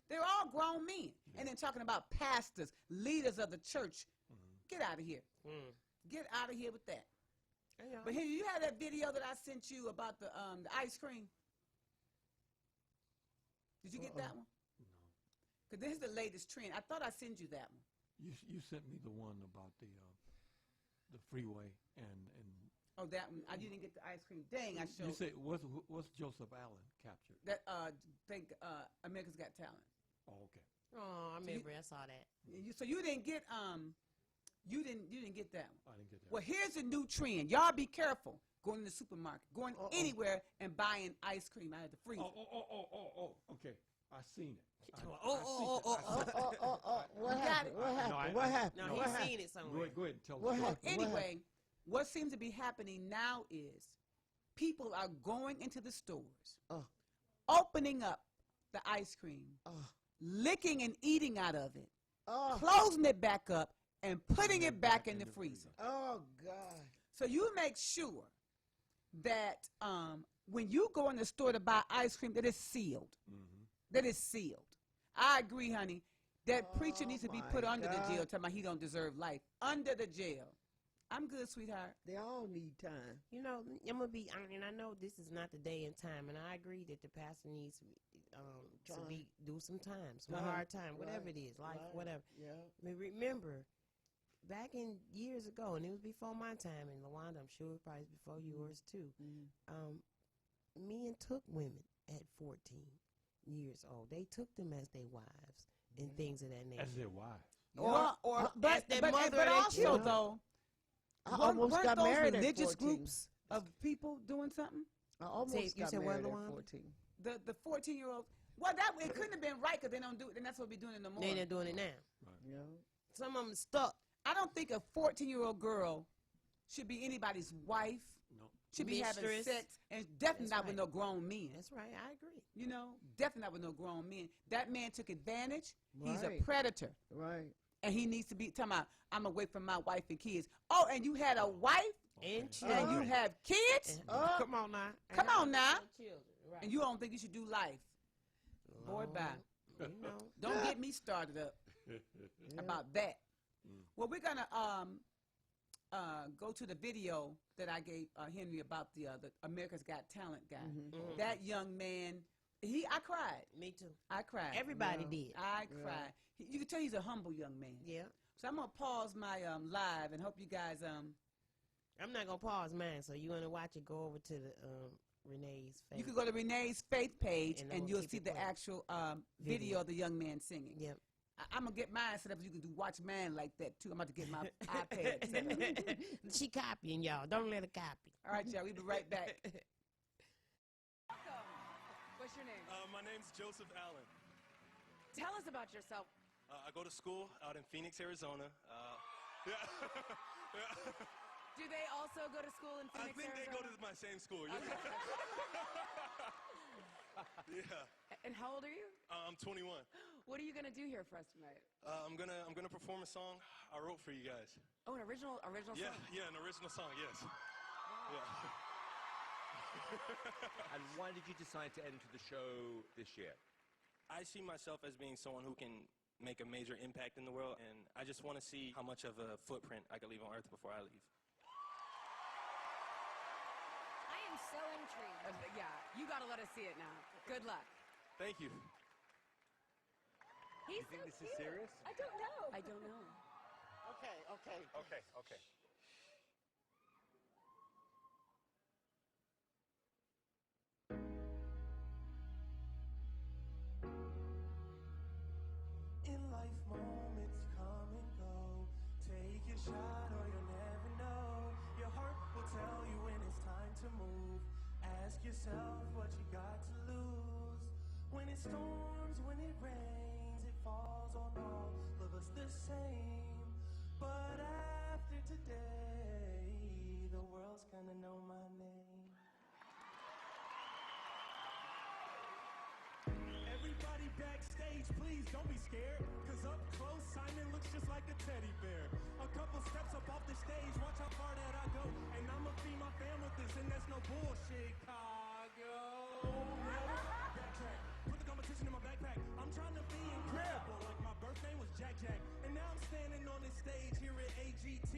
They're all grown men, and then talking about pastors, leaders of the church. Get out of here. Get out of here with that. But here, you have that video that I sent you about the ice cream. Did you get that one? No. Because this is the latest trend. I thought I sent you that one. You sent me the one about the freeway and Oh, that one. I didn't get the ice cream. Dang, I you showed say what's Joseph Allen captured? that. America's Got Talent. Oh, okay. Oh, I remember. I saw that. So you didn't get you didn't get that one. I didn't get that. Well, here's a new trend. Y'all be careful going to the supermarket, going anywhere and buying ice cream out of the freezer. Oh, okay. I seen it. What happened? What happened? What happened? No, What he's happened? seen it somewhere. Go ahead and tell What us. happened? Anyway, what seems to be happening now is people are going into the stores, opening up the ice cream, licking and eating out of it, closing it back up, and putting it back in the freezer. Oh, God. So you make sure that when you go in the store to buy ice cream, that it's sealed. That it's sealed. I agree, honey. That preacher needs to be put my under the jail, God. talking about he don't deserve life. Under the jail. I'm good, sweetheart. They all need time. You know, I'm gonna be. I mean, I know this is not the day and time, and I agree that the pastor needs to do some time, some hard time, whatever it is, life, whatever. Yeah. I mean, remember, back in years ago, and it was before my time, and LaWanda, I'm sure probably before yours too. Men took women at 14 years old. They took them as their wives and things of that nature. As their wives. But as their mother or their also children. though, I almost weren't got those married at religious 14. groups of people doing something? I almost got married at 14. The 14-year-old. Well, it couldn't have been right because they don't do it. Then that's what we're doing in the morning. They're doing it now. Right. Yeah. Some of them stuck. I don't think a 14-year-old girl should be anybody's wife. No. Should be having Mistress. sex, and definitely That's not with right. no grown men. That's right. I agree. You know, definitely not with no grown men. That man took advantage. He's a Right. predator, Right. and he needs to be talking about, I'm away from my wife and kids. Oh, and you had a wife And and children. you have kids, Come on now. Come on now. Children. Right. and you don't think you should do life. Boy, Lord, bye. You know. Don't get me started up about that. Well, we're gonna go to the video that I gave Henry about the America's Got Talent guy. That young man, I cried. Me too. I cried. Everybody did. I cried. You can tell he's a humble young man. Yeah. So I'm gonna pause my live and hope you guys I'm not gonna pause mine. So you wanna watch it? Go over to the Renee's face. you can go to Renee's faith page And and I'll you'll keep see it the playing. actual video of the young man singing. Yep. I'm gonna get mine set up so you can watch mine like that too. I'm about to get my iPad set up. She copying y'all. Don't let her copy. All right, y'all. We'll be right back. Welcome. What's your name? My name's Joseph Allen. Tell us about yourself. I go to school out in Phoenix, Arizona. Yeah. Do they also go to school in I Phoenix, think they go to Arizona? my same school. Yeah. Yeah. And how old are you? I'm 21. What are you gonna do here for us tonight? I'm gonna perform a song I wrote for you guys. Oh, an original Yeah, song. yeah, an original song. Yes. Yeah. And why did you decide to enter the show this year? I see myself as being someone who can make a major impact in the world, and I just want to see how much of a footprint I can leave on Earth before I leave. I am so intrigued. Yeah, you gotta let us see it now. Good luck. Thank you. He's You think so this cute. is serious? I don't know. I don't know. Okay. In life, moments come and go. Take your shot or you'll never know. Your heart will tell you when it's time to move. Ask yourself what you got to lose. When it storms, when it rains, it falls on all of us the same. But after today, the world's gonna know my name. Everybody backstage, please don't be scared. Cause up close, Simon looks just like a teddy bear. A couple steps up off the stage, watch how far that I go. And I'ma feed my fam with this, and that's no bullshit, Chicago. Backtrack, put the competition in my backpack. I'm trying to be incredible, like my birthday was Jack Jack. And now I'm standing on this stage here at AGT.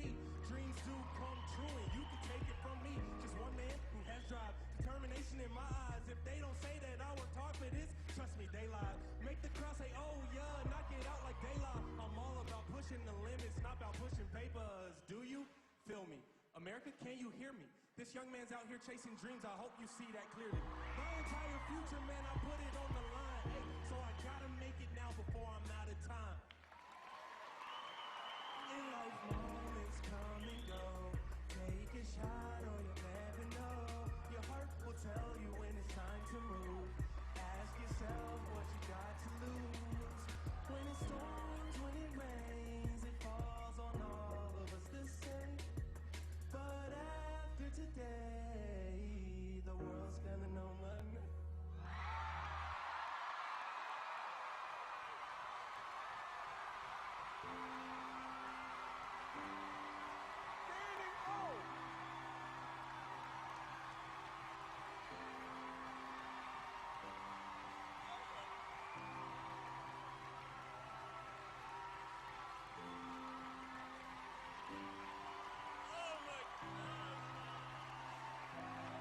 Dreams do come true, and you can take it from me. Just one man who has drive, determination in my eyes. If they don't say that I worked hard for this, trust me, they lie. Make the crowd say, oh yeah, knock it out like they lie. I'm all about pushing the limits, not about pushing papers. Do you feel me? America, can you hear me? This young man's out here chasing dreams, I hope you see that clearly. My entire future, man, I put it on the line. Hey, so I gotta make it now before I'm out of time. In life, moments come and go. Take a shot or you'll never know. Your heart will tell you when it's time to move. Ask yourself what you got to lose. When it storms, when it rains, it falls on all of us the same. But after today, the world's gonna know my name.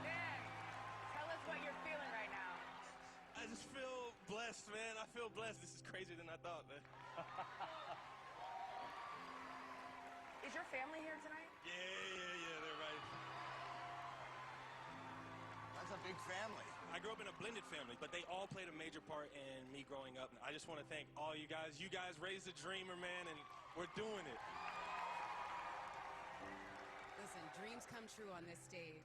Man, tell us what you're feeling right now. I just feel blessed, man. I feel blessed. This is crazier than I thought, man. Is your family here tonight? Yeah, they're right. That's a big family. I grew up in a blended family, but they all played a major part in me growing up. I just want to thank all you guys. You guys raised a dreamer, man, and we're doing it. dreams come true on this stage,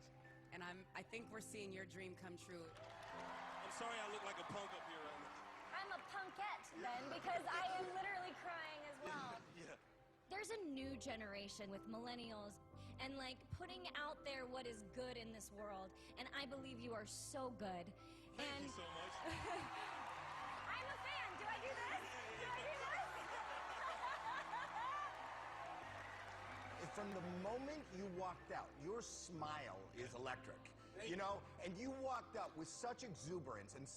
and I think we're seeing your dream come true. I'm sorry I look like a punk up here right now. I'm a punkette then, because I am literally crying as well. Yeah. There's a new generation with millennials and like putting out there what is good in this world, and I believe you are so good. Thank you so much. I'm a fan. Do I do this? Do I do this? From the moment you walked out, your smile is electric. You know, and you walked out with such exuberance and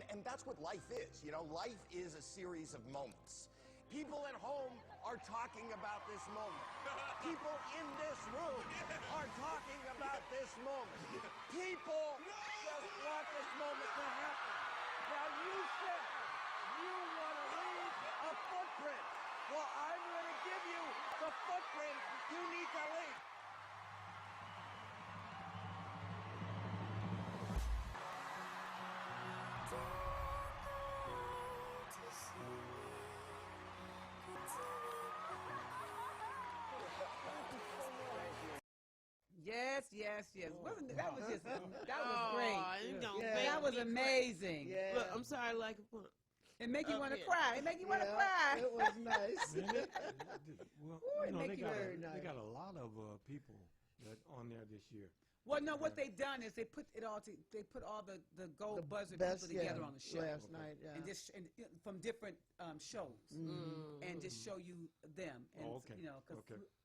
and that's what life is. You know, life is a series of moments. People at home are talking about this moment. People in this room are talking about this moment. People just want this moment to happen. Now you said you want to leave a footprint. Well, I'm going to give you the footprint you need to leave. Yes. Wasn't that was just that was great. That was amazing. Yeah. Look, I'm sorry, like It make you want to cry. It make you want to cry. It was nice. Well, Ooh, it make you very they nice. got a lot of people that on there this year. Well, no, what they done is they put it all. They put all the gold buzzer people together on the show last night. Yeah. and just from different shows and just show you them. And, okay. You know,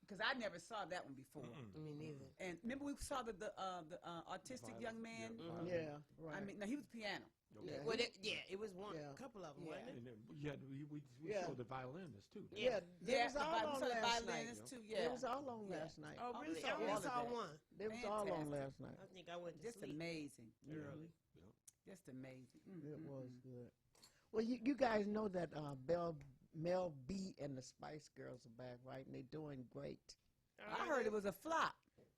because I never saw that one before. Me neither. And remember we saw the autistic young man. Yeah, right. I mean, no, he was piano. Okay. Well, it was one, Yeah. couple of them, Yeah. wasn't it? And then we Yeah. showed the violinist too. Yeah, they was all on the last night. violinists too. Yeah, They was all on last night. Oh, we really? saw I all only of saw that. one. They was all on Fantastic. last night. I think I went to just sleep. amazing. Really? Just amazing. It was good. Well, you guys know that Mel B and the Spice Girls are back, right? And they're doing great. I heard it was a flop.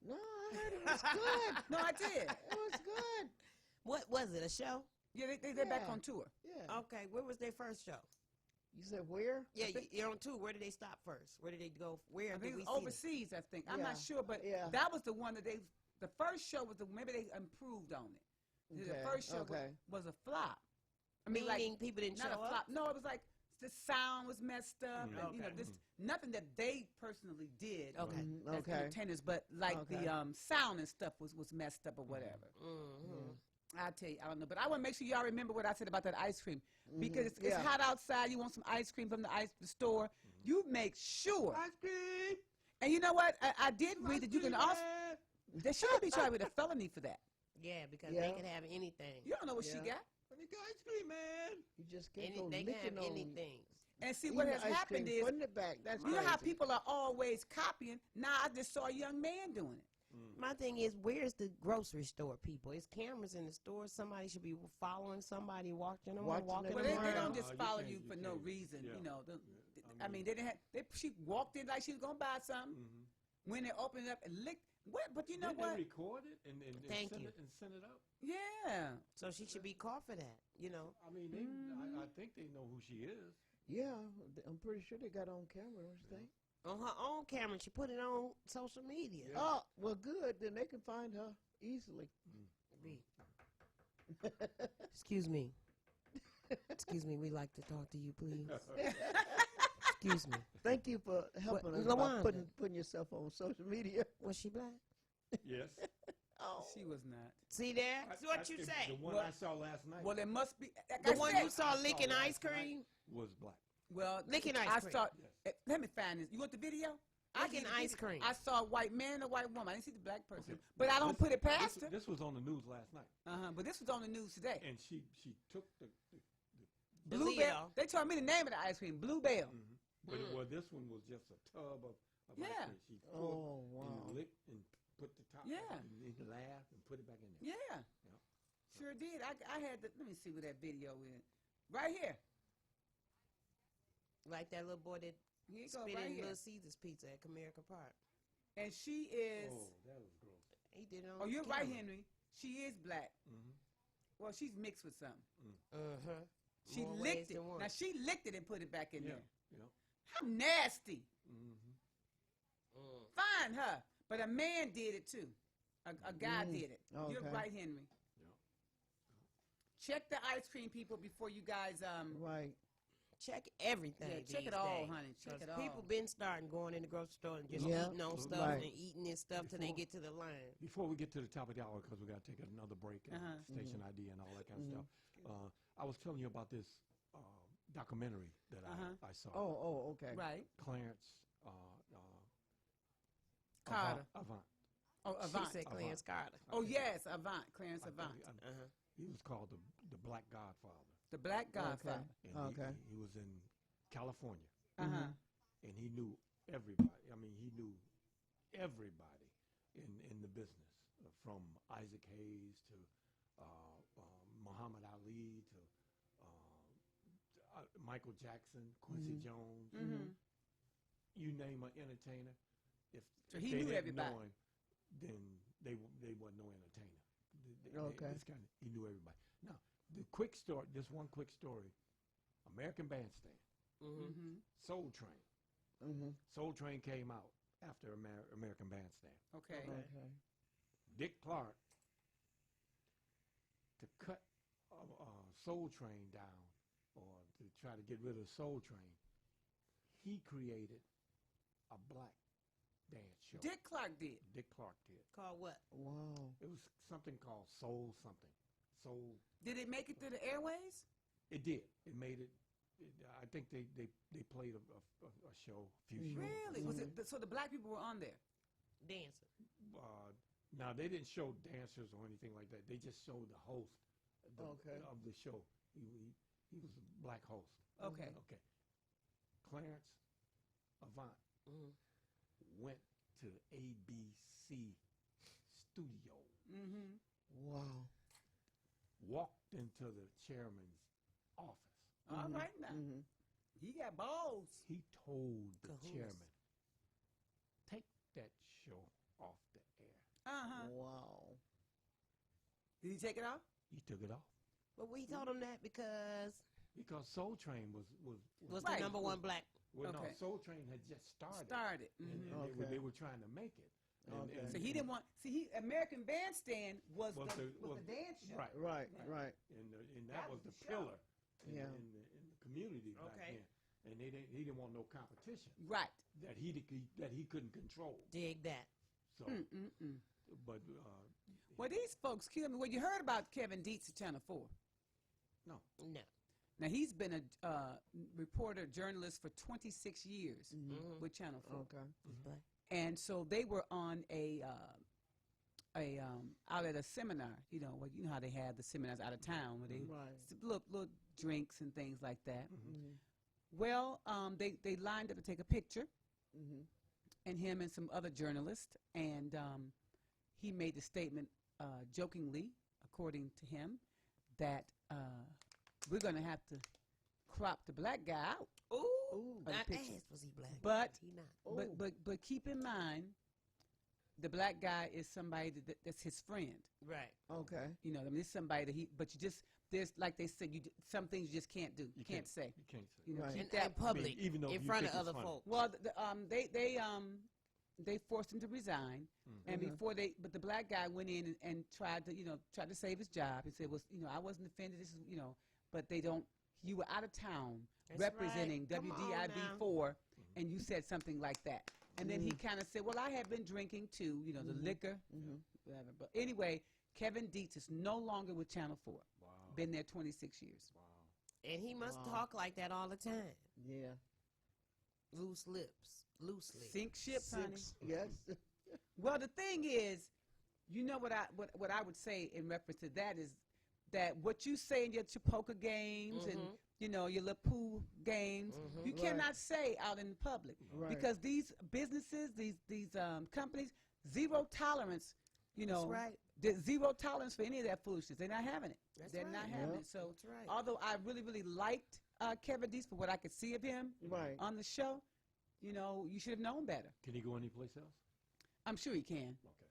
No, I heard it was good. No, I did. It was good. What was it? A show? Yeah, they're back Yeah. on tour. Yeah. Okay, where was their first show? You said where? Yeah, you're on tour. Where did they stop first? Where did they go? Where I did think we it see was them? overseas. I think I'm Yeah. not sure, but Yeah. that was the one that the first show was maybe they improved on it. The Okay, first show okay. was a flop. I mean, Meaning like people didn't not show a flop. up? No, it was like the sound was messed up, and you know, Okay. this nothing that they personally did. Okay. As Okay. entertainers, but like Okay. the sound and stuff was messed up or whatever. I tell you, I don't know, but I want to make sure y'all remember what I said about that ice cream because it's Yeah. hot outside. You want some ice cream from the store. You make sure. Ice cream. And you know what? I did read that you can also. They should be charged with a felony for that. Yeah, because Yeah. they can have anything. You don't know what she Yeah. got. I think ice cream, man. You just can't go They can licking have on anything. And see what eating has ice happened cream, is, putting it back. That's you know how crazy. people are always copying. Now I just saw a young man doing it. My thing is, where's the grocery store people? It's cameras in the store. Somebody should be following somebody, walking them, Watching walking them Well, them they around. don't just you follow can't- you you for no can't. reason. Yeah. You know, I mean, they didn't have. She walked in like she was gonna buy something. When they opened it up and licked. What? But you know Didn't what? they record it and Thank send you. it and send it out? Yeah. So she should be caught for that, you know. I mean, I think they know who she is. Yeah, I'm pretty sure they got on camera, don't you think? On her own camera, she put it on social media. Yeah. Oh, well, good. Then they can find her easily. Excuse me. Excuse me, we'd like to talk to you, please. Excuse me. Thank you for helping us LaWanda. by putting yourself on social media. Was she black? Yes. Oh, She was not. See there? That's what you The say. one I saw last night Well, it must be. Like The I one said, you saw licking last ice night. cream? was black. Well, Licking ice I cream. saw. Yes. Let me find this. You want the video? Licking give you the ice video. cream. I saw a white man and a white woman. I didn't see the black person, Okay. but I don't put it past her. This was on the news last night, But this was on the news today. and she took the The Bluebell. Leo. They told me the name of the ice cream, Bluebell. but well, this one was just a tub of Yeah. ice cream. She took Oh, wow. and licked and put the top Yeah. on and laughed and put it back in there. Yeah, sure did. I had the. Let me see where that video is. Right here. Like that little boy that Here you go. spit Right in here. Little Caesar's pizza at Comerica Park. And she is. Oh, that was gross. He did it on Oh, you're right, camera. Henry. She is black. Well, she's mixed with something. Uh-huh. She More licked ways it. than one. Now she licked it and put it back in Yeah. there. Yeah. How nasty. Find her. But a man did it too. A guy did it. Okay. You're right, Henry. Check the ice cream people before you guys Right. Check everything. Yeah, check these it all, days. honey. Check it all. People been starting going in the grocery store and just Yeah. eating on stuff Right. and eating this stuff till they get to the line. Before we get to the top of the hour, because we got to take another break, and station ID and all that kind of stuff. I was telling you about this documentary that I saw. Oh, okay. Right. Clarence Carter. Avant. Oh, Avant. She said Clarence Carter. Oh, yes, Avant. Clarence Avant. He was called the Black Godfather. The Black Godfather. And he was in California. Uh-huh. And he knew everybody. I mean, he knew everybody in the business, from Isaac Hayes to Muhammad Ali to Michael Jackson, Quincy Jones. You name an entertainer. So if he they knew didn't everybody. know him, then they wasn't no entertainer. He knew everybody. Now, the quick story. This one quick story. American Bandstand. Soul Train. Soul Train came out after American Bandstand. Okay. Dick Clark, to cut Soul Train down, or to try to get rid of Soul Train, he created a black dance show. Dick Clark did. Dick Clark did. Called what? Wow. It was something called Soul something. Soul. Did it make it through the airways? It did. It made it. I think they played a show, a few shows. Really? Was it so the black people were on there? Dancing. Now, they didn't show dancers or anything like that. They just showed the host of the show. He was a black host. Okay. Okay. Clarence Avant went to ABC studio. Wow. Walked into the chairman's office. All right now. He got balls. He told the chairman, take that show off the air. Wow. Did he take it off? He took it off. But we told him that because Soul Train was the number one black. Well, no, Soul Train had just started. And they were trying to make it. And So he didn't want. American Bandstand was the dance show. Right. And that was the pillar in the community back then. And he didn't want no competition. Right. That he couldn't control. Dig that. So, but well, these folks killed me. Well, you heard about Kevin Dietz at Channel 4? No. Now he's been a reporter, journalist for 26 years with Channel 4. Okay. And so they were on out at a seminar. You know how they have the seminars out of town where they little drinks and things like that. Well, they lined up to take a picture, and him and some other journalists, and he made the statement jokingly, according to him, that we're going to have to crop the black guy out. Ooh, I asked, was he black? But he not. But keep in mind, the black guy is somebody that's his friend. Right. Okay. You know, I mean, it's somebody that there's like they said, some things you just can't do. You can't say. You can't say. You know, Right. keep that public, even though in you front think of it's other funny. folks. Well, they forced him to resign, and but the black guy went in and tried to save his job. He said, I wasn't offended. This is, but they don't. You were out of town representing WDIB4, and you said something like that. And then he kind of said, well, I have been drinking too, the liquor, whatever. But anyway, Kevin Dietz is no longer with Channel 4. Wow. Been there 26 years. Wow. And he must talk like that all the time. Yeah. Loosely. Sink ships, honey. Yes. Well, the thing is, what I would say in reference to that is that what you say in your poker games and your little pool games, you cannot say out in the public because these businesses, these companies, zero tolerance. That's right. There's zero tolerance for any of that foolishness. They're not having it. They're not having it. So, that's right. although I really, really liked Kevin Dietz for what I could see of him on the show, you should have known better. Can he go anyplace else? I'm sure he can. Okay.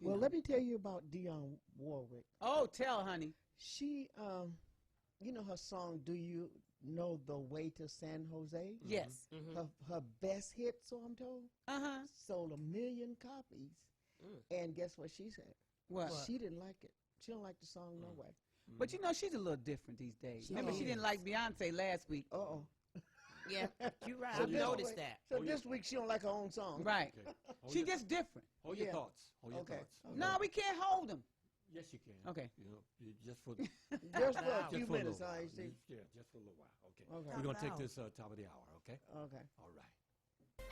Well, let me tell you about Dionne Warwick. Oh, tell, honey. She you know her song, Do You Know the Way to San Jose? Yes. Her best hit, so I'm told, sold 1 million copies. And guess what she said? What? She didn't like it. She don't like the song no way. But you know, she's a little different these days. Remember, she didn't like Beyonce last week. Uh-oh. Yeah, you're right. So I noticed that. So this week she don't like her own song. Right. Okay. She's just different. Hold your thoughts. Hold your thoughts. No, we can't hold them. Yes, you can. Okay. You know, just for just for a few minutes, yeah, just for a little while. Okay. We're gonna take this top of the hour. Okay. Okay. All right.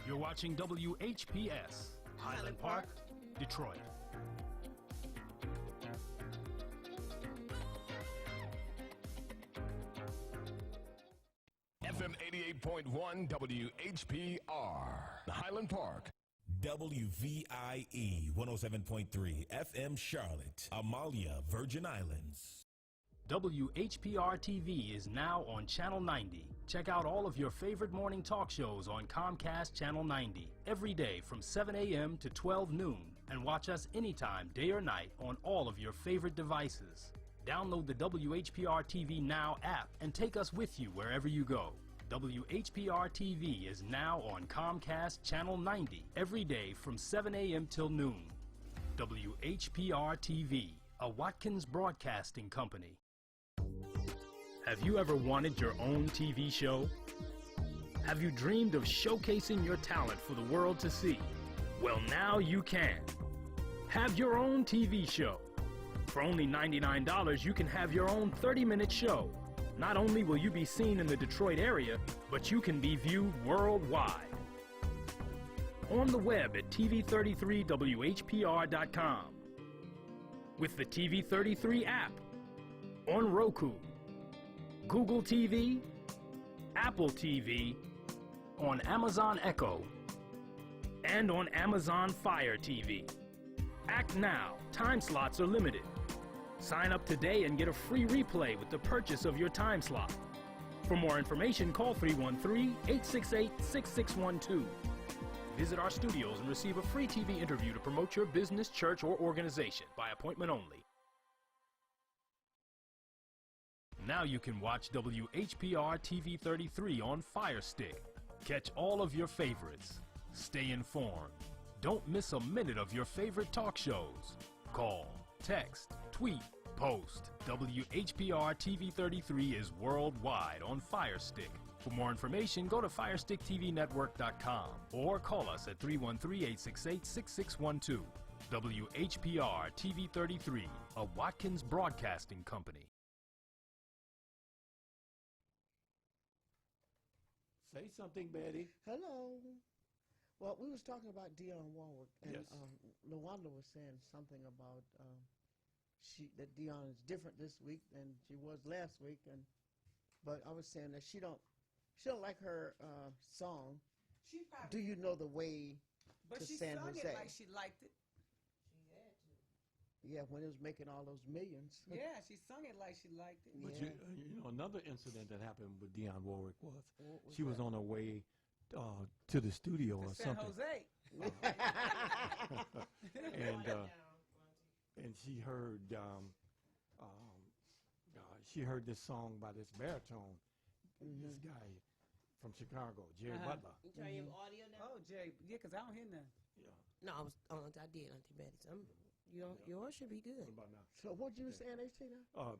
You're watching WHPS, Highland Park, Detroit. FM 88.1 WHPR, Highland Park. WVIE 107.3 FM Charlotte, Amalia, Virgin Islands. WHPR TV is now on Channel 90. Check out all of your favorite morning talk shows on Comcast Channel 90 every day from 7 a.m. to 12 noon, and watch us anytime, day or night, on all of your favorite devices. Download the WHPR TV Now app and take us with you wherever you go. WHPR TV is now on Comcast Channel 90 every day from 7 a.m. till noon. WHPR TV, a Watkins Broadcasting Company. Have you ever wanted your own TV show? Have you dreamed of showcasing your talent for the world to see? Well, now you can. Have your own TV show. For only $99, you can have your own 30-minute show. Not only will you be seen in the Detroit area, but you can be viewed worldwide. On the web at tv33whpr.com. With the TV33 app. On Roku. Google TV. Apple TV. On Amazon Echo. And on Amazon Fire TV. Act now. Time slots are limited. Sign up today and get a free replay with the purchase of your time slot. For more information, call 313-868-6612. Visit our studios and receive a free TV interview to promote your business, church, or organization by appointment only. Now you can watch WHPR TV 33 on Fire Stick. Catch all of your favorites. Stay informed. Don't miss a minute of your favorite talk shows. Call, text, tweet, post. WHPR TV 33 is worldwide on Fire Stick. For more information, go to FirestickTVNetwork.com or call us at 313-868-6612. WHPR TV 33, a Watkins Broadcasting Company. Say something, Betty. Hello. Well, we was talking about Dionne Warwick, and Lawanda was saying something about that Dionne is different this week than she was last week, but I was saying that she don't like her song. Do you know the way but to she San sung Jose? it like she liked it. Yeah, when it was making all those millions. Yeah, she sung it like she liked it. But you know, another incident that happened with Dionne Warwick was she was on her way to the studio or San something. Jose. And she heard this song by this baritone, this guy from Chicago, Jerry Butler. You turn your audio down? Oh, Jerry, yeah, because I don't hear nothing. Yeah. No, I did, Auntie Betty. Yours should be good. What about now? So what you were saying, HT now?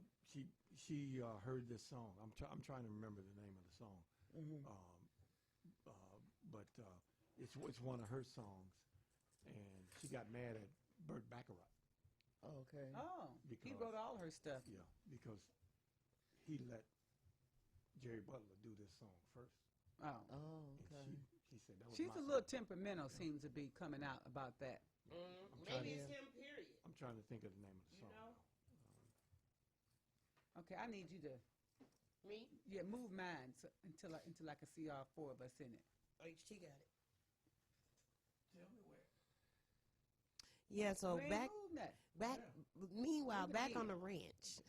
She heard this song. I'm trying to remember the name of the song. But it's one of her songs, and she got mad at Burt Bacharach. Okay. Oh, he wrote all her stuff. Yeah, because he let Jerry Butler do this song first. Oh. Okay. She said that was She's a little temperamental, seems to be coming out about that. Maybe it's him, period. I'm trying to think of the name of the song. You know? Okay, I need you to. Me? Yeah, move mine until I can see all four of us in it. HT got it. Tell me where. Yeah, so We ain't moved that. Meanwhile, back on the ranch.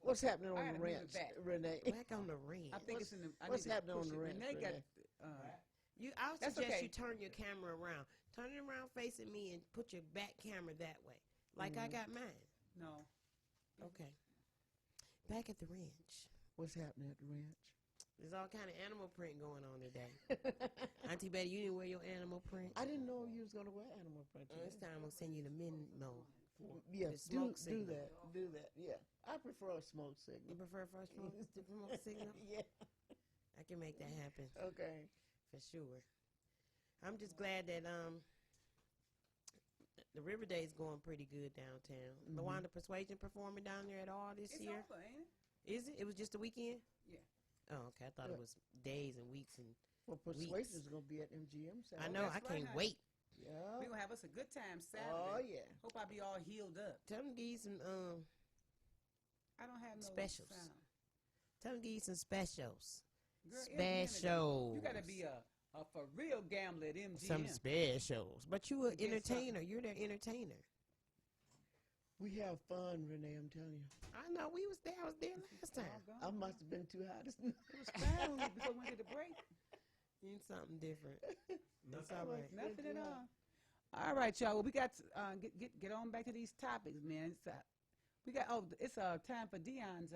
What's happening on I the gotta move ranch, it back. Renee? Back on the ranch. I think it's in the. I what's need to happening on push the it. ranch, Renee got. Renee? I would That's suggest okay. you turn your camera around. Turn it around facing me and put your back camera that way. Like I got mine. No. Okay. Back at the ranch. What's happening at the ranch? There's all kind of animal print going on today. Auntie Betty, you didn't wear your animal print? I didn't know you was going to wear animal print today. This time we'll send you the Menno. Yes, the smoke do signal. that. Do that, yeah. I prefer a smoke signal. You prefer first smoke signal? Yeah. I can make that happen. Okay. For sure. I'm just glad that the River Day's going pretty good downtown. LaWanda Persuasion performing down there at all this year? It's over, ain't it? Is it? It was just a weekend? Yeah. Oh, okay. I thought it was days and weeks and Well, Persuasion's going to be at MGM Saturday. I know. I can't wait. Yeah. We're going to have us a good time Saturday. Oh, yeah. Hope I be all healed up. Tell them give you some I don't have no specials. sound. Tell them give you some specials. Girl, Specials. You got to be a for real gambler at MGM. Some specials. But you an get entertainer. You're their entertainer. We have fun, Renee, I'm telling you. I know. We was there. I was there last time. I must have been too high this It was fun before we went to the break. Need something different. That's all right. Nothing at all. All right, y'all. Well, we got to get on back to these topics, man. It's, we got it's time for Dion's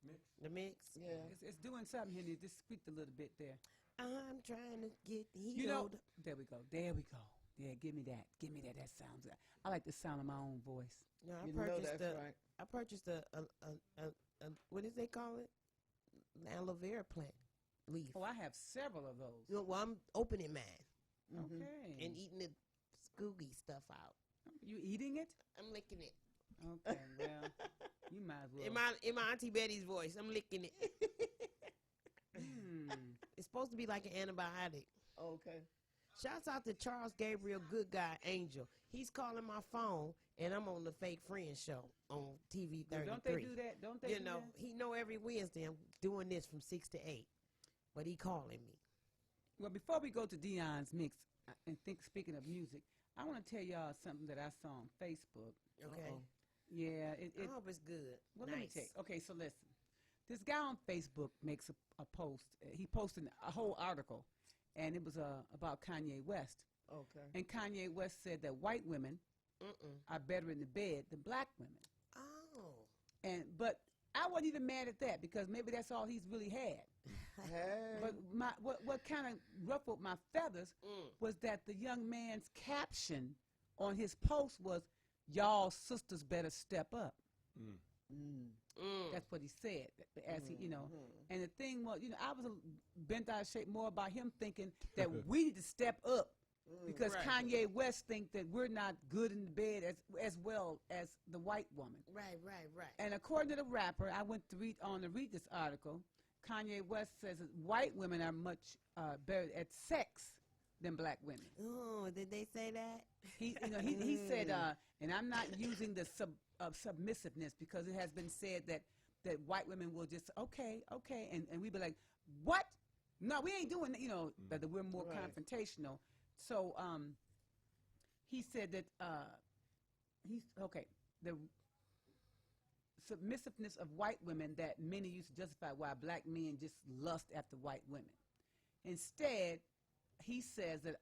mix. The mix. Yeah. It's doing something here. Just squeaked a little bit there. I'm trying to get healed. You know, there we go. There we go. Yeah, give me that. Give me that. That sounds. I like the sound of my own voice. No, You know that's right. I purchased a what does they call it? Aloe vera plant leaf. Oh, I have several of those. No, well, I'm opening mine. Okay. And eating the scoogy stuff out. You eating it? I'm licking it. Okay, well, you might as well. In my Auntie Betty's voice, I'm licking it. It's supposed to be like an antibiotic. Okay. Shouts out to Charles Gabriel, good guy, Angel. He's calling my phone, and I'm on the Fake Friends show on TV 33. Don't they do that? Don't they? You know, he know every Wednesday I'm doing this from 6 to 8, but he calling me. Well, before we go to Dion's mix, and speaking of music, I want to tell y'all something that I saw on Facebook. Okay. Yeah. I hope it's good. Well, nice. let me tell you. Okay, so listen. This guy on Facebook makes a post. He posted a whole article, and it was about Kanye West. Okay. And Kanye West said that white women are better in the bed than black women. Oh. But I wasn't even mad at that because maybe that's all he's really had. Hey. But what kind of ruffled my feathers was that the young man's caption on his post was, "Y'all sisters better step up." That's what he said, as he, you know. And the thing was, you know, I was bent out of shape more about him thinking that we need to step up because Kanye West think that we're not good in the bed as well as the white woman. Right. And according to the rapper, I went to read this article. Kanye West says that white women are much better at sex than black women. Oh, did they say that? He said, and I'm not using the submissiveness because it has been said that white women will just okay, and we be like, what? No, we ain't doing that. You know, that we're more confrontational. So he said that the submissiveness of white women that many used to justify why black men just lust after white women. Instead, he says that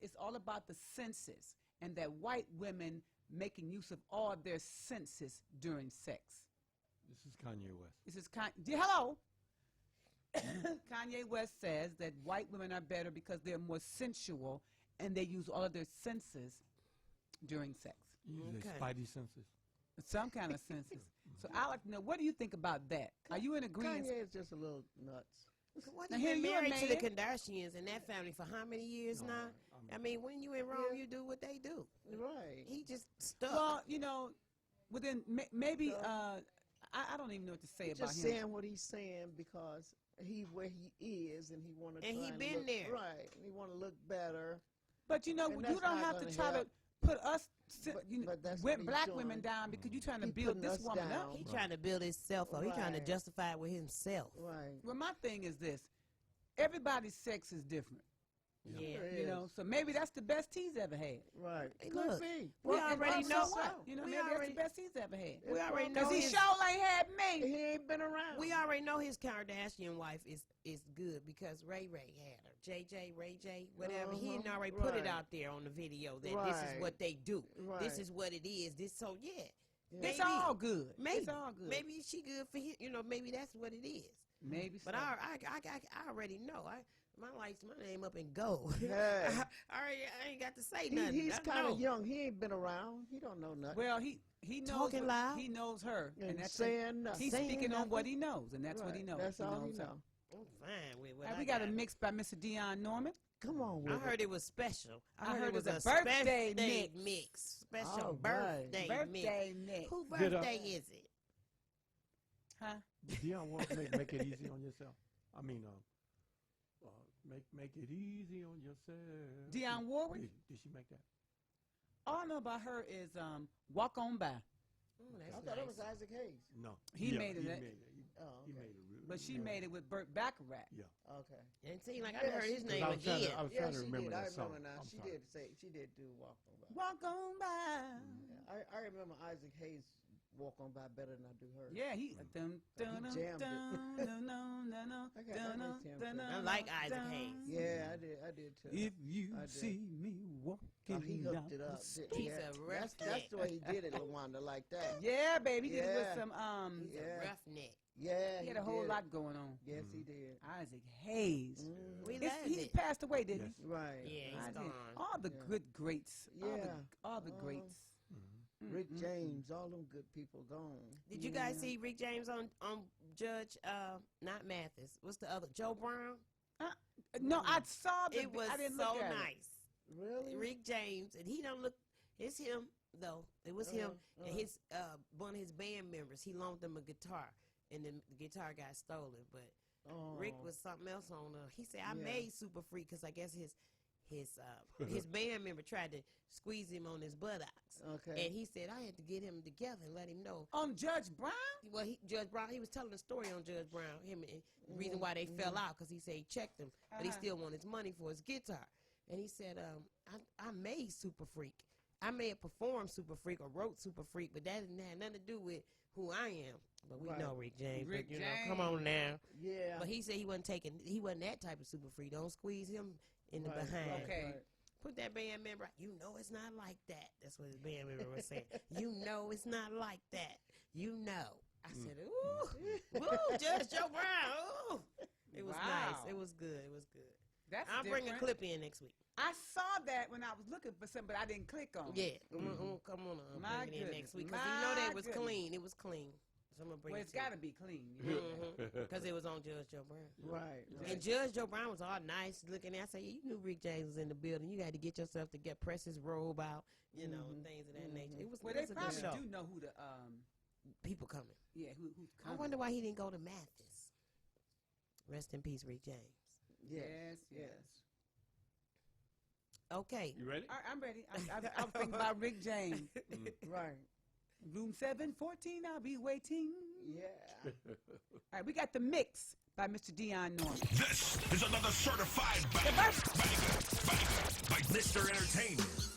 it's all about the senses and that white women making use of all their senses during sex. This is Kanye West. This is hello. Kanye West says that white women are better because they're more sensual and they use all of their senses during sex. Use their spidey senses. Some kind of senses. So I like to know, what do you think about that? Are you in agreement? Kanye is just a little nuts. What, he's been married to the Kardashians and that family for how many years now? I mean, when you in Rome, you do what they do. Right. He just stuck. Well, you know, within maybe I don't even know what to say about him. Just saying what he's saying because he where he is and he want to. And he been there. Right. And he want to look better. But you know, you don't have to try to put us black women down because you're trying to build this woman up. He's trying to build himself up. He's trying to justify it with himself. Right. Well, my thing is this: everybody's sex is different. Yeah. You know, so maybe that's the best he's ever had. Right. Hey, look, we already know. You know, maybe that's the best he's ever had. We already know because he sure ain't had me. He ain't been around. We already know his Kardashian wife is good because Ray had her. Ray J, whatever. He had already put it out there on the video that this is what they do. This is what it is. So yeah, Yeah. It's all good. Maybe It's all good. Maybe she good for him. Maybe that's what it is. Maybe. But so. I already know. My name up in gold. Yeah. I ain't got to say nothing. He's kind of young. He ain't been around. He don't know nothing. Well, he knows. Talking loud. He knows her, And that's saying nothing. He's speaking on what he knows, and that's what he knows. That's all he knows. knows. I'm fine with what We got a mix by Mr. Dion Norman. Come on with I heard it was special. I heard it was a birthday mix. Special All right. birthday mix. mix. Who birthday is it? Huh? Dion wants to make it easy on yourself. I mean, make it easy on yourself. Dionne Warwick? Did she make that? All I know about her is Walk On By. I thought it was Isaac Hayes. No. He made it. He made it. Oh, He okay. made it really. But she made it with Burt Bacharach. Yeah. Okay. It seemed like I heard his name I was again. I was trying to remember I that song. remember now. I'm She sorry. did do Walk On By. Walk On By. Yeah, I remember Isaac Hayes Walk On By better than I do her. Yeah, he jammed it. I like Isaac Hayes. Yeah, I did too. If you I did. see me walking He hooked down it up. the street. He's a roughneck. That's the way he did it, LaWanda, like that. Yeah, baby, he did it with Yeah. some He's a roughneck. Yeah, he had a whole did. lot going on. Yes, he did. Isaac Hayes. We It's- loved he it. passed away, didn't he? Right. Yeah, he's Isaac. gone. All the good greats. Yeah. All the greats. Rick James, all them good people gone. Did you guys see Rick James on Judge, not Mathis? What's the other? Joe Brown? No, I saw the. It was I didn't so look at it. nice. Really? Rick James, and he don't look. It's him though. It was him and his one of his band members. He loaned them a guitar, and the guitar got stolen. But Rick was something else on. He said, "I made Super Freak because I guess his band member tried to squeeze him on his buttocks." Okay. And he said, "I had to get him together and let him know." On Judge Brown? Well, Judge Brown, he was telling a story on Judge Brown. Him and the reason why they fell out because he said he checked him, but he still wanted his money for his guitar. And he said, I made Super Freak. I may have performed Super Freak or wrote Super Freak, but that didn't have nothing to do with who I am. But we know Rick James. Rick but, come on now. Yeah. But he said he wasn't that type of Super Freak. Don't squeeze him in the behind. Okay. Put that band member, you know it's not like that. That's what his band member was saying. You know it's not like that. You know. I said, ooh, woo, Judge Joe Brown. Ooh. It was nice. It was good. It was good. That's I'll bring a clip in next week. I saw that when I was looking for something, but I didn't click on it. Yeah. Come on. I'll My bring it in goodness. next week. Because you know that it was My clean. It was clean. So I'm going to bring Well, it it's to you. got to be clean. Because it was on Judge Joe Brown. Right. And Judge Joe Brown was all nice looking. I said, you knew Rick James was in the building. You had to get yourself to press his robe out, and things of that nature. It was, Well, it they was a good probably show. do know who the People coming. yeah who's I coming. wonder why he didn't go to Mathis. Rest in peace, Rick James. Yes. Okay. You ready? I'm ready. I was thinking about Rick James. Right. Room 714, I'll be waiting. Yeah. All right, we got the mix by Mr. Dion Norman. This is another certified banger by Mr. Entertainment.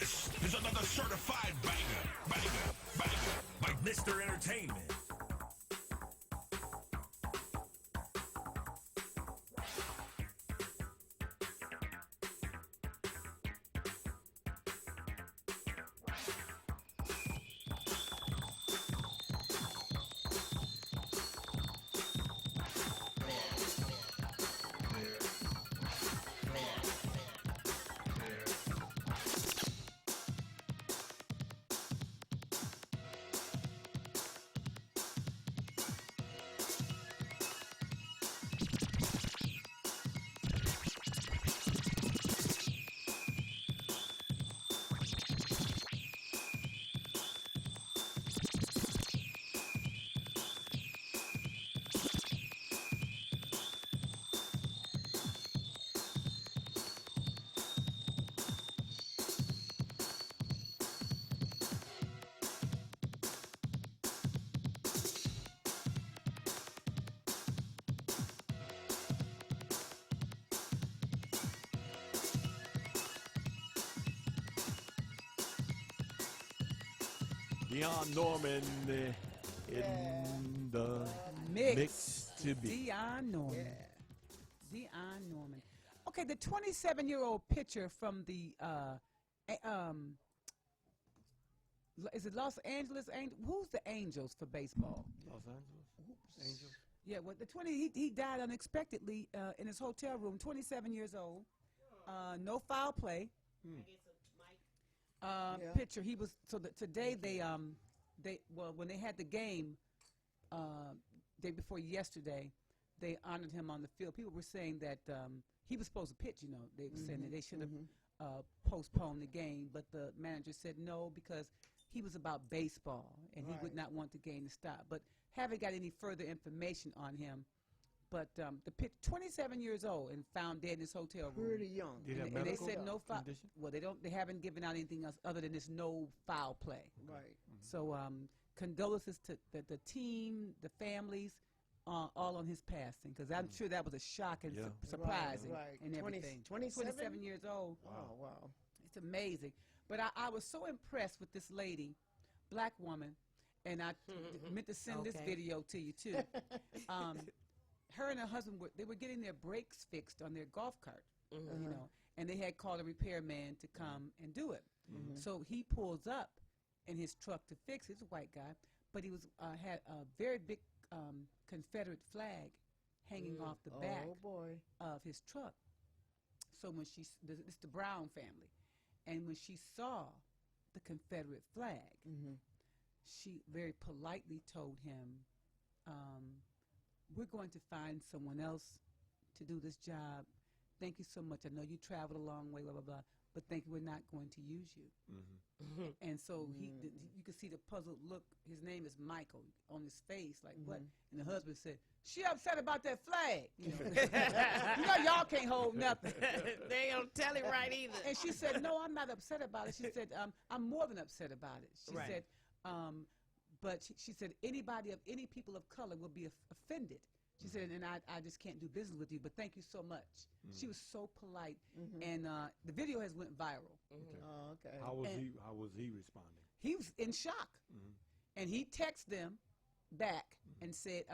This is another certified banger by Mr. Entertainment. Dion Norman in the mix to be. Dion Norman. Dion Norman. Okay, the 27-year-old pitcher from the is it Los Angeles Angels? Who's the Angels for baseball? Los Angeles Angels. Yeah, well, he died unexpectedly in his hotel room. 27 years old. No foul play. Pitcher. He was today when they had the game day before yesterday, they honored him on the field. People were saying that he was supposed to pitch. You know, they were saying that they should have postponed the game, but the manager said no because he was about baseball and he would not want the game to stop. But haven't got any further information on him. But the pitch, 27 years old and found dead in his hotel room. Pretty young. And they said no foul. Well, they haven't given out anything else other than this no foul play. Right. So condolences to the team, the families, all on his passing, because I'm sure that was a shock and surprising and everything. 27 years old. Oh, wow. It's amazing. But I was so impressed with this lady, black woman, and I meant to send this video to you too. Her and her husband were getting their brakes fixed on their golf cart, you know, and they had called a repairman to come and do it. So he pulls up in his truck to fix it. He's a white guy, but he was had a very big Confederate flag hanging off the back of his truck. So when it's the Brown family, and when she saw the Confederate flag, she very politely told him, we're going to find someone else to do this job. Thank you so much. I know you traveled a long way, blah, blah, blah, but thank you, we're not going to use you. And so you could see the puzzled look. His name is Michael on his face, like, what? And the husband said, she upset about that flag. You know, y'all can't hold nothing. They don't tell it right either. And she said, no, I'm not upset about it. She said, I'm more than upset about it. She said, but she said, anybody of any people of color will be offended. She said, and I just can't do business with you, but thank you so much. She was so polite, and the video has went viral. Oh, okay. How was he responding? He was in shock, and he texted them back and said,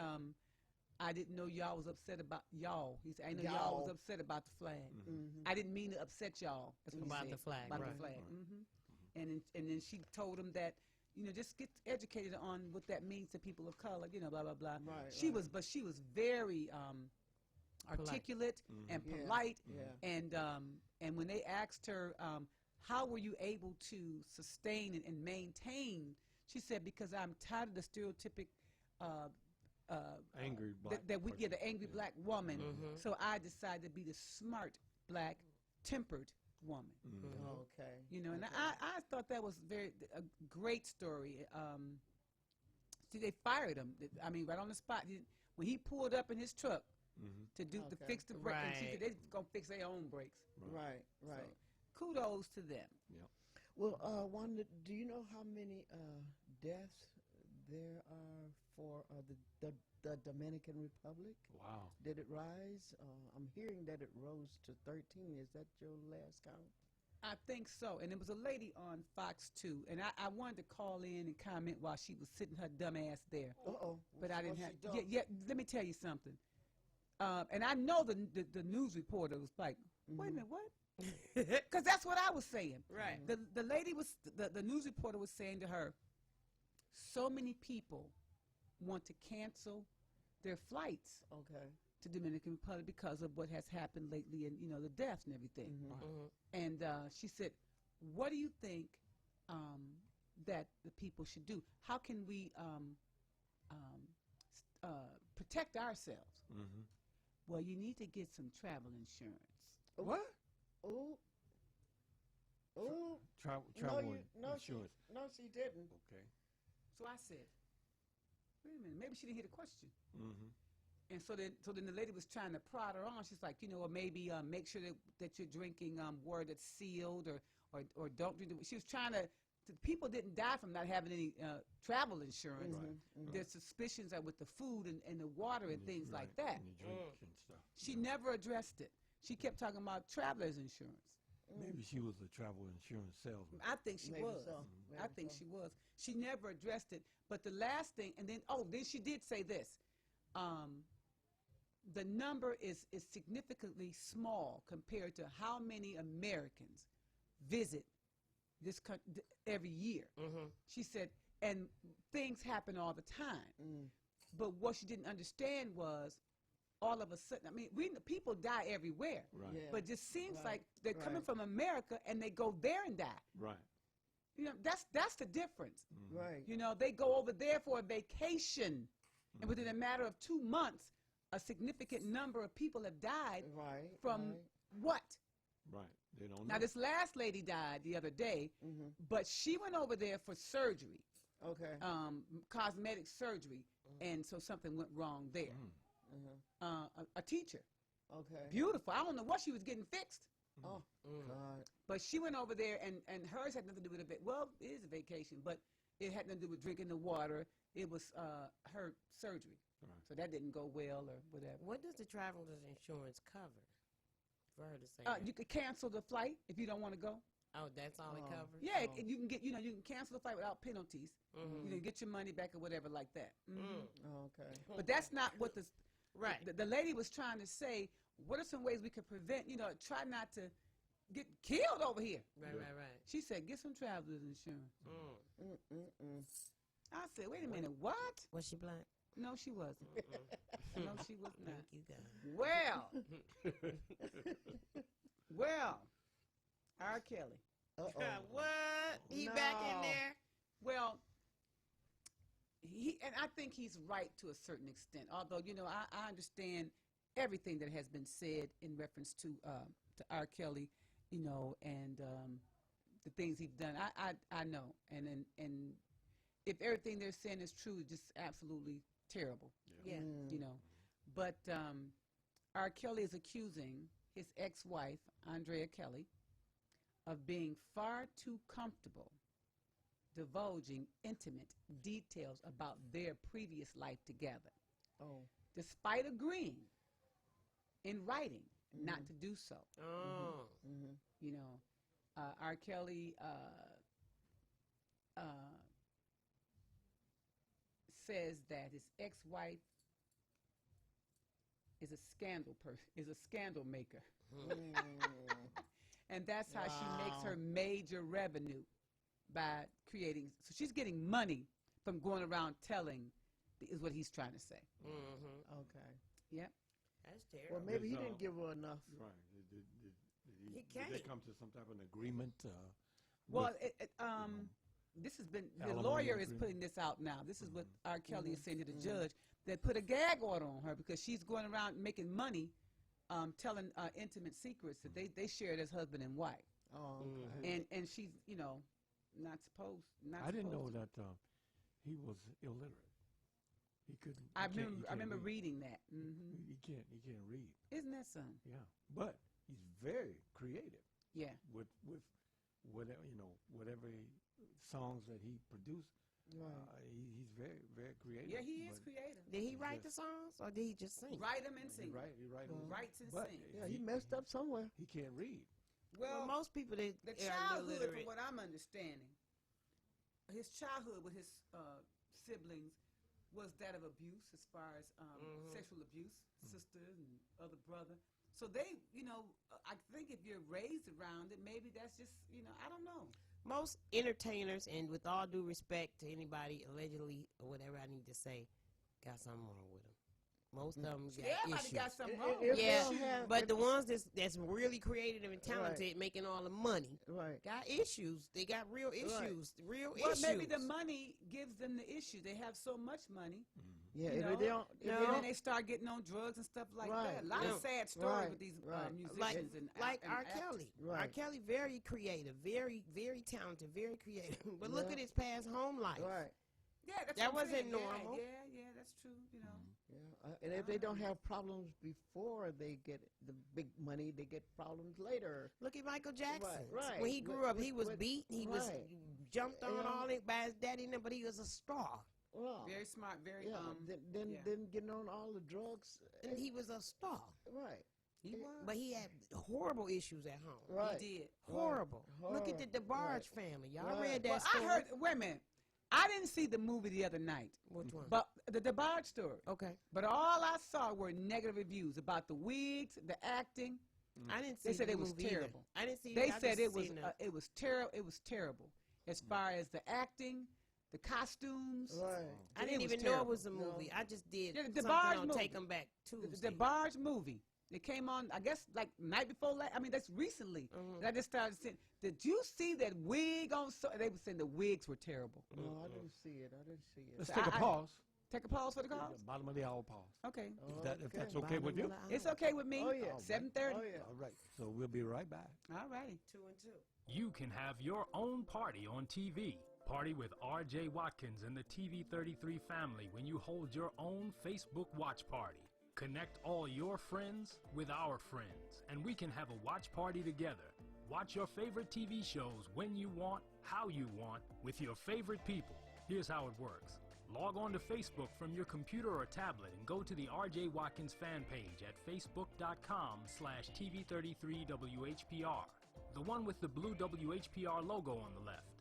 I didn't know y'all was upset about y'all. He said, I know y'all was upset about the flag. I didn't mean to upset y'all. That's what about he said, the flag. about the flag. And then she told him that, you know, just get educated on what that means to people of color, you know, blah, blah, blah. She was very articulate and polite. And when they asked her, how were you able to sustain and maintain, she said, because I'm tired of the stereotypic angry black the angry black woman. So I decided to be the smart black tempered woman. Okay. You know, and I thought that was a great story. See, they fired him. I mean, right on the spot. When he pulled up in his truck to fix the brake, and she said they're gonna fix their own brakes. Right. So, kudos to them. Yep. Well, Wanda, do you know how many deaths there are for the Dominican Republic? Wow. Did it rise? I'm hearing that it rose to 13. Is that your last count? I think so. And there was a lady on Fox 2, and I wanted to call in and comment while she was sitting her dumb ass there. Uh-oh. But I didn't have. What's she Yeah, let me tell you something. And I know the news reporter was like, wait a minute, what? Because that's what I was saying. Right. The lady was, the news reporter was saying to her, so many people want to cancel their flights to Dominican Republic because of what has happened lately and, you know, the deaths and everything. And she said, what do you think that the people should do? How can we protect ourselves? Well, you need to get some travel insurance. What? Oh. Travel insurance. She didn't. Okay. So I said, wait a minute, maybe she didn't hear the question. And so then the lady was trying to prod her on. She's like, you know, or maybe make sure that you're drinking water that's sealed, or don't drink. She was trying to. People didn't die from not having any travel insurance. There's suspicions that with the food and the water and things like that. And the drinks and stuff. She never addressed it. She kept talking about traveler's insurance. Maybe she was a travel insurance salesman. I think she was. I think she was. She never addressed it. But the last thing, and then she did say this. The number is significantly small compared to how many Americans visit this country every year. She said, and things happen all the time. But what she didn't understand was, all of a sudden, I mean, people die everywhere. Right. But it just seems like they're coming from America and they go there and die. Right. You know, that's the difference. Right. You know, they go over there for a vacation, and within a matter of 2 months, a significant number of people have died from what? Right. They don't know. Now, this last lady died the other day, but she went over there for surgery. Okay. Cosmetic surgery, and so something went wrong there. A teacher. Okay. Beautiful. I don't know what she was getting fixed. Oh, God. But she went over there, and hers had nothing to do with well, it is a vacation, but it had nothing to do with drinking the water. It was her surgery. So that didn't go well or whatever. What does the traveler's insurance cover for her to say you could cancel the flight if you don't want to go. Oh, that's all it covers? Yeah, you can get, you can cancel the flight without penalties. You can get your money back or whatever like that. Okay. But that's not what the Right. The lady was trying to say, what are some ways we could prevent, try not to get killed over here. Right. She said, get some traveler's insurance. I said, wait a minute, what? Was she black? No, she wasn't. No, she was not. Thank you, God. Well, R. Kelly. What? He back in there? Well, and I think he's right to a certain extent. Although, I understand everything that has been said in reference to R. Kelly, and the things he's done. I know, and if everything they're saying is true, it's just absolutely terrible. Yeah. But R. Kelly is accusing his ex-wife, Andrea Kelly, of being far too comfortable divulging intimate details about their previous life together. Despite agreeing in writing not to do so. R. Kelly says that his ex-wife is a scandal maker. And that's how she makes her major revenue, by creating. So she's getting money from going around telling, is what he's trying to say. Okay. Yep. That's terrible. Well, maybe he didn't give her enough. Right. He did they come to some type of an agreement? Well, this has been, the lawyer is putting this out now. This is what R. Kelly is saying to the judge. They put a gag order on her because she's going around making money telling intimate secrets that they shared as husband and wife. And she's, not supposed. I didn't know that he was illiterate. He couldn't. I remember reading that. He can't read. Isn't that something? Yeah, but he's very creative. Yeah. With whatever songs that he produced, he's very, very creative. Yeah, he is creative. Did he write the songs, or did he just sing? Write them and sing. He writes and sings. Yeah, he messed up somewhere. He can't read. Well, most people that the are childhood, illiterate. from what I'm understanding, his childhood with his siblings was that of abuse, as far as sexual abuse, sister and other brother. So they, I think if you're raised around it, maybe that's just, I don't know. Most entertainers, and with all due respect to anybody allegedly or whatever I need to say, got something wrong with them. Most of them got Everybody issues. got something wrong. But the ones that's really creative and talented, making all the money, got issues. They got real issues. Real issues. Maybe the money gives them the issue. They have so much money. Yeah, they don't. And then they start getting on drugs and stuff like that. A lot of sad stories with these musicians like and R. Kelly. R. Kelly, very creative, very, very talented, very creative. But look at his past home life. Yeah, that wasn't normal. Yeah, that's true. And if they don't have problems before they get the big money, they get problems later. Look at Michael Jackson. Right. When he grew up, he was beat. He was jumped on all it by his daddy, but he was a star. Well, very smart, very then getting on all the drugs, and he was a star. Right. He was. But he had horrible issues at home. Right. He did. Horrible. Look at the DeBarge family. Y'all read that I story? heard. Wait a minute. I didn't see the movie the other night. Which one? But the DeBarge story. Okay. But all I saw were negative reviews about the wigs, the acting. I didn't see. They said the it was movie terrible. Either. I didn't see. They said it was terrible. It was terrible as far as the acting, the costumes. Right. I didn't even know it was a movie. I just did the something DeBarge on movie. Take 'Em Back Tuesday. The DeBarge movie. It came on, I guess, like night before last. I mean, that's recently. And I just started saying, did you see that wig on? They were saying the wigs were terrible. No, I didn't see it. Let's take a pause. Take a pause for the cause? Bottom of the hour pause. Okay. If that's okay with you? It's okay with me. Oh, yeah. 7:30. Oh, yeah. All right. So we'll be right back. All righty. 2 and 2. You can have your own party on TV. Party with R.J. Watkins and the TV33 family when you hold your own Facebook watch party. Connect all your friends with our friends, and we can have a watch party together. Watch your favorite TV shows when you want, how you want, with your favorite people. Here's how it works. Log on to Facebook from your computer or tablet and go to the R.J. Watkins fan page at facebook.com/TV33WHPR. The one with the blue WHPR logo on the left.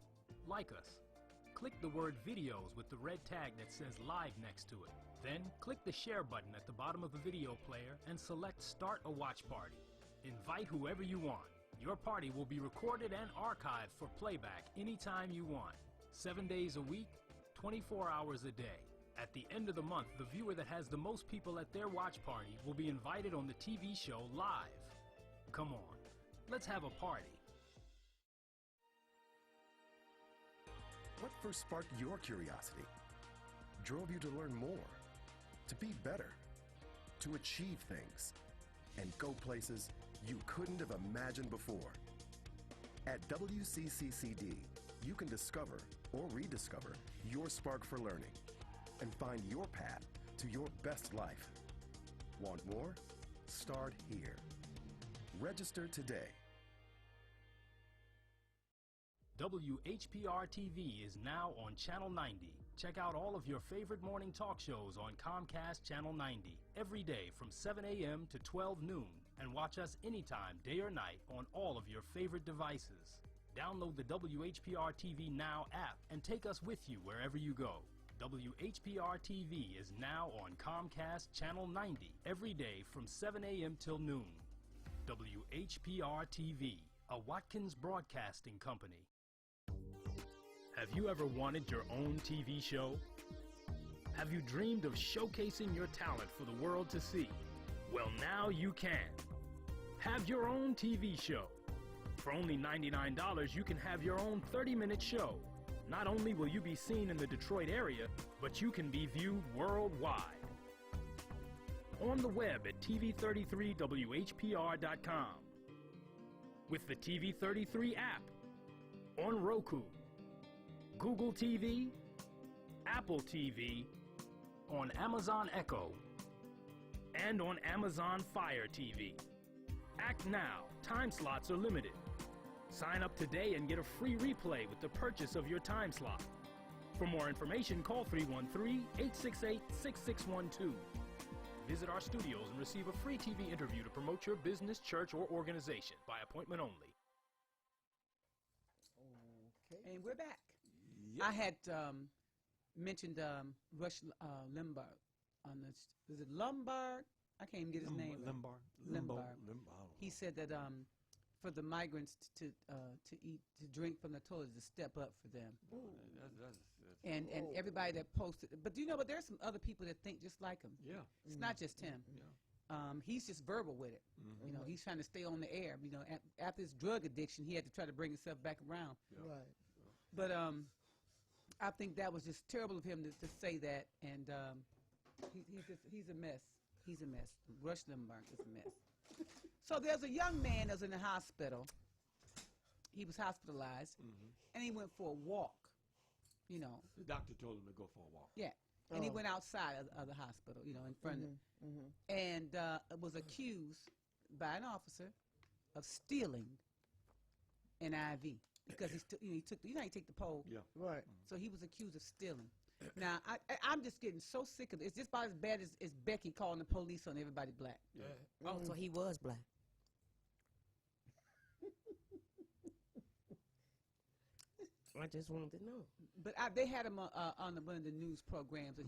Like us. Click the word videos with the red tag that says live next to it. Then click the share button at the bottom of the video player and select start a watch party. Invite whoever you want. Your party will be recorded and archived for playback anytime you want. 7 days a week, 24 hours a day. At the end of the month, the viewer that has the most people at their watch party will be invited on the TV show live. Come on, let's have a party. What first sparked your curiosity? Drove you to learn more? To be better? To achieve things? And go places you couldn't have imagined before? At WCCCD, you can discover or rediscover your spark for learning and find your path to your best life. Want more? Start here. Register today. WHPR TV is now on Channel 90. Check out all of your favorite morning talk shows on Comcast Channel 90 every day from 7 a.m. to 12 noon and watch us anytime, day or night, on all of your favorite devices. Download the WHPR TV Now app and take us with you wherever you go. WHPR TV is now on Comcast Channel 90 every day from 7 a.m. till noon. WHPR TV, a Watkins Broadcasting Company. Have you ever wanted your own TV show? Have you dreamed of showcasing your talent for the world to see? Well, now you can. Have your own TV show. For only $99, you can have your own 30-minute show. Not only will you be seen in the Detroit area, but you can be viewed worldwide. On the web at TV33WHPR.com. With the TV33 app. On Roku. Google TV, Apple TV, on Amazon Echo, and on Amazon Fire TV. Act now. Time slots are limited. Sign up today and get a free replay with the purchase of your time slot. For more information, call 313-868-6612. Visit our studios and receive a free TV interview to promote your business, church, or organization by appointment only. Okay. And we're back. I had mentioned Rush Limbaugh on the. Was it Lombard? I can't even get his name. Lombard. He said that for the migrants to drink from the toilet is a step up for them. And everybody that posted, but you know, but there's some other people that think just like him. Yeah, it's not just him. Yeah. He's just verbal with it. You know, he's trying to stay on the air. You know, after his drug addiction, he had to try to bring himself back around. Yeah. Right. But I think that was just terrible of him to say that, and he's a mess. He's a mess. Rush Limbaugh is a mess. So there's a young man that was in the hospital. He was hospitalized, and he went for a walk. You know, the doctor told him to go for a walk. Yeah, and he went outside of the hospital, you know, in front of, and was accused by an officer of stealing an IV because he took you take the pole. Yeah, right. So he was accused of stealing. Now I'm just getting so sick of it. It's just about as bad as Becky calling the police on everybody black. Yeah. Oh, so he was black. I just wanted to know. But they had him on one of the news programs, and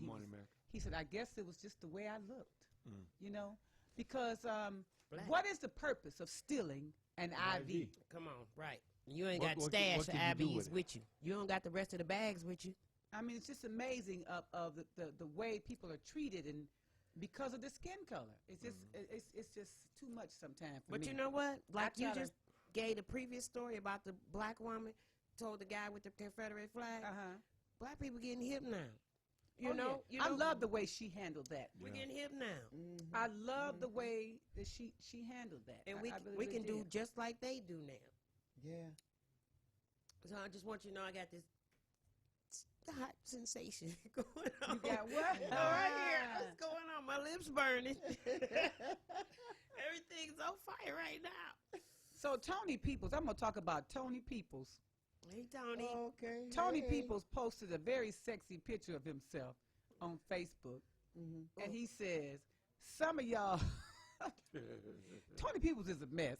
he said, "I guess it was just the way I looked, you know, because what is the purpose of stealing an IV? Come on, right? You ain't got stash of IVs with you. You don't got the rest of the bags with you. I mean, it's just amazing of the way people are treated, and because of the skin color, it's just it's just too much sometimes. But you know what? Like you just gave the previous story about the black woman told the guy with the Confederate flag. Black people getting hip now. You know, I love the way she handled that. We're getting hip now. I love the way that she handled that, and I we can do just like they do now. Yeah. So I just want you to know I got this hot sensation going on. You got what? Right here. What's going on? My lips burning. Everything's on fire right now. So Tony Peoples, I'm gonna talk about Tony Peoples. Hey, Tony. Okay. Tony Peoples posted a very sexy picture of himself on Facebook, and he says, "Some of y'all." Tony Peoples is a mess.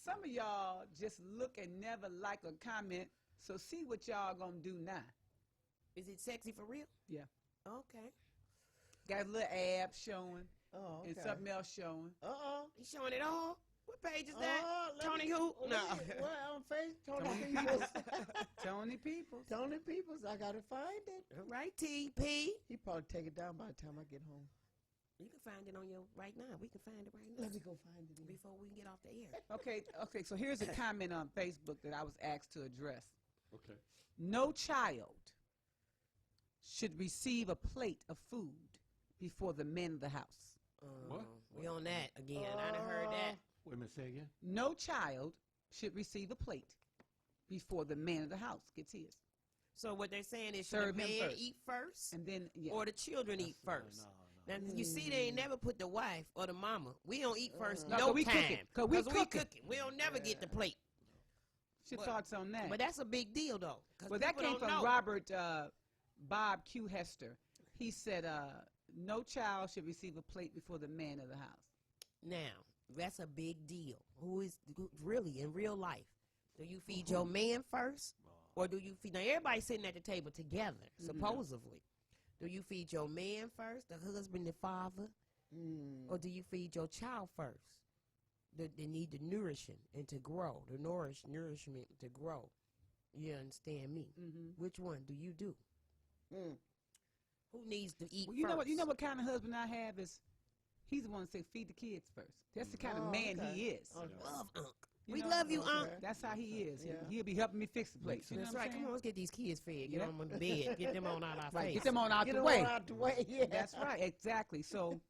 Some of y'all just look and never like or comment, so see what y'all gonna do now. Is it sexy for real? Yeah. Okay. Got a little abs showing and something else showing. He's showing it all? What page is that? Tony who? No. Well, on Facebook, Tony Peoples. Tony Peoples. Tony Peoples. I got to find it. All right, TP. He probably take it down by the time I get home. You can find it on your right now. We can find it right now. Let me go find it before we get off the air. Okay. So here's a comment on Facebook that I was asked to address. Okay. No child should receive a plate of food before the men of the house. What? We on that again. I done heard that. Wait a minute, say again. No child should receive a plate before the man of the house gets his. So what they're saying is, should the man eat first, and then or the children eat first? Now you see, they ain't never put the wife or the mama. We don't eat first. No we time. Cause we cooking. We don't never get the plate. What's your thoughts on that? But that's a big deal, though. Well, that came from Robert Bob Q. Hester. He said, no child should receive a plate before the man of the house. Now, that's a big deal. Who is really in real life? Do you feed your man first, or do you feed? Now, everybody's sitting at the table together, supposedly. Do you feed your man first, the husband, the father, or do you feed your child first? They need the nourishing and to grow, the nourishment to grow. You understand me? Which one do you do? Who needs to eat first? You know what kind of husband I have is, he's the one that say feed the kids first. That's the kind of man he is. Love Unc. We love you, Unc. That's how he is. Yeah. He'll be helping me fix the place. You know That's right. Come on, let's get these kids fed. Get them on the bed. Get them on out our face. Get them on out the way. Get them out the way. Yeah. That's right. Exactly. So,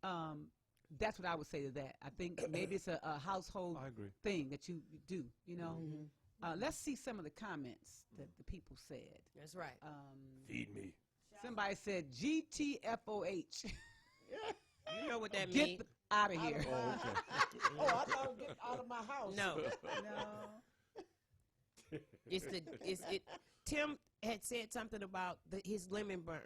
that's what I would say to that. I think maybe it's a household thing that you do. You know. Let's see some of the comments that the people said. That's right. Feed me. Somebody said GTFOH. You know what that means. Get out of here. Oh, I thought it was get out of my house. No. Tim had said something about his lemon burn.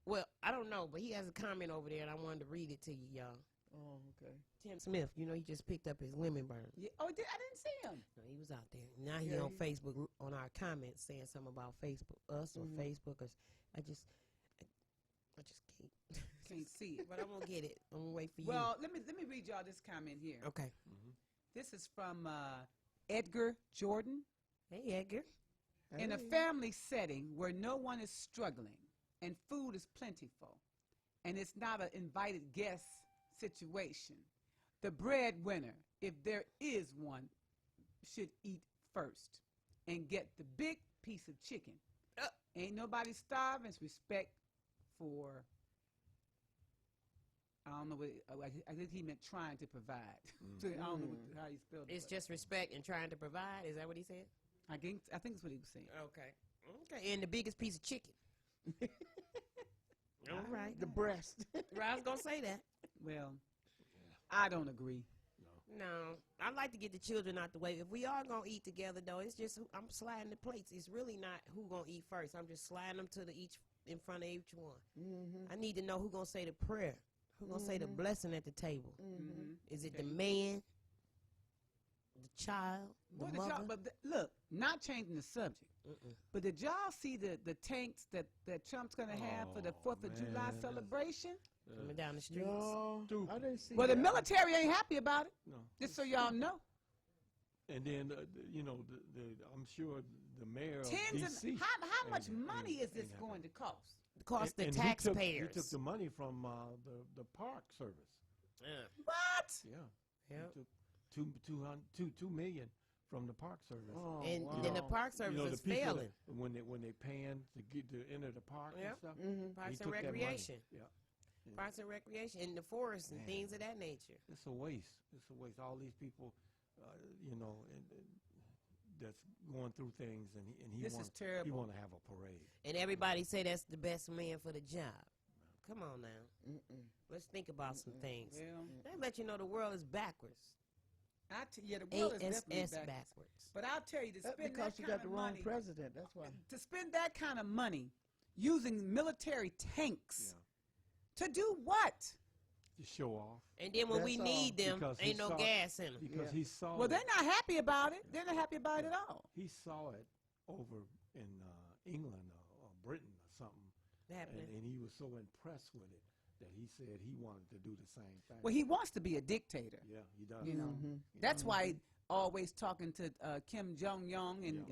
Well, I don't know, but he has a comment over there, and I wanted to read it to you, y'all. Oh, okay. Tim Smith, you know, he just picked up his lemon burn. Yeah. Oh, I didn't see him. No, he was out there. Now he on Facebook on our comments saying something about Facebook, us or Facebookers. I just can't see it. But I'm gonna get it. I'm gonna wait for you. Well, let me read y'all this comment here. Okay. This is from Edgar Jordan. Hey, Edgar. In a family setting where no one is struggling and food is plentiful and it's not an invited guest situation, the breadwinner, if there is one, should eat first and get the big piece of chicken. Ain't nobody starving. It's respect for, I don't know what, I think he meant trying to provide. So I don't know how he spelled it. It's just respect and trying to provide. Is that what he said? I think that's what he was saying. Okay. And the biggest piece of chicken. All right. The breast. I was going to say that. Well, I don't agree. No. I like to get the children out the way. If we all going to eat together, though, it's just I'm sliding the plates. It's really not who going to eat first. I'm just sliding them to each in front of each one. I need to know who going to say the prayer. Who going to say the blessing at the table. Is it the man, the child, the mother? Look, not changing the subject. But did y'all see the tanks that Trump's going to have for the 4th of July celebration? Coming down the streets. No, I didn't see the military ain't happy about it. No. Just so y'all know. And then, I'm sure the mayor of D.C. How much money is this going to cost? Cost the taxpayers. He took the money from the park service. What? Yeah. He took $2 million from the park service. And then the park service is failing. When they paying to enter the park and stuff. Parks and recreation. Parks and recreation in the forest and things of that nature. It's a waste. All these people, that's going through things, and he this is terrible. He want to have a parade. And everybody say that's the best man for the job. Come on now. Let's think about some things. They let you know the world is backwards. The world is definitely backwards. But I'll tell you, because you got the wrong president. That's why. To spend that kind of money using military tanks to do what? To show off. And then when we need them, ain't no gas in them. Because he saw. Well, they're not happy about it. They're not happy about it at all. He saw it over in England or Britain or something, and he was so impressed with it that he said he wanted to do the same thing. Well, he wants to be a dictator. Yeah, he does. You know, that's why he always talking to Kim Jong-un and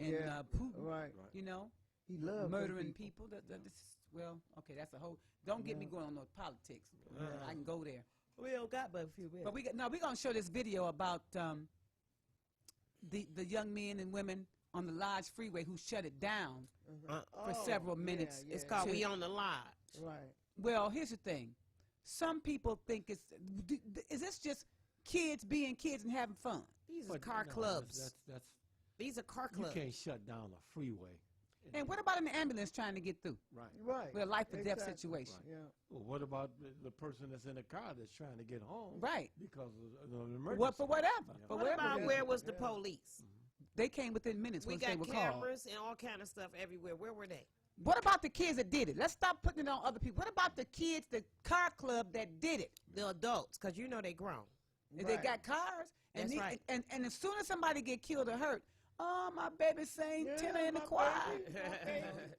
Putin. Right. You know, he loves murdering people. Okay, that's a whole. Don't get me going on no politics. I can go there. We don't got but a few minutes. But we're gonna show this video about the young men and women on the Lodge Freeway who shut it down for several minutes. It's called We on the Lodge. Right. Well, here's the thing. Some people think is this just kids being kids and having fun? These are car clubs. These are car clubs. You can't shut down a freeway. And what about an ambulance trying to get through? Right. With a life or death situation. Yeah. Well, what about the person that's in the car that's trying to get home? Right. Because of an emergency. What for whatever. Yeah. For what whatever. About where was the police? They came within minutes we once they were got called. cameras and all kind of stuff everywhere. Where were they? What about the kids that did it? Let's stop putting it on other people. What about the kids, the car club that did it? The adults, because you know they grown. Right. They got cars. And That's right. And as soon as somebody get killed or hurt, oh, my baby sang tenor in the choir.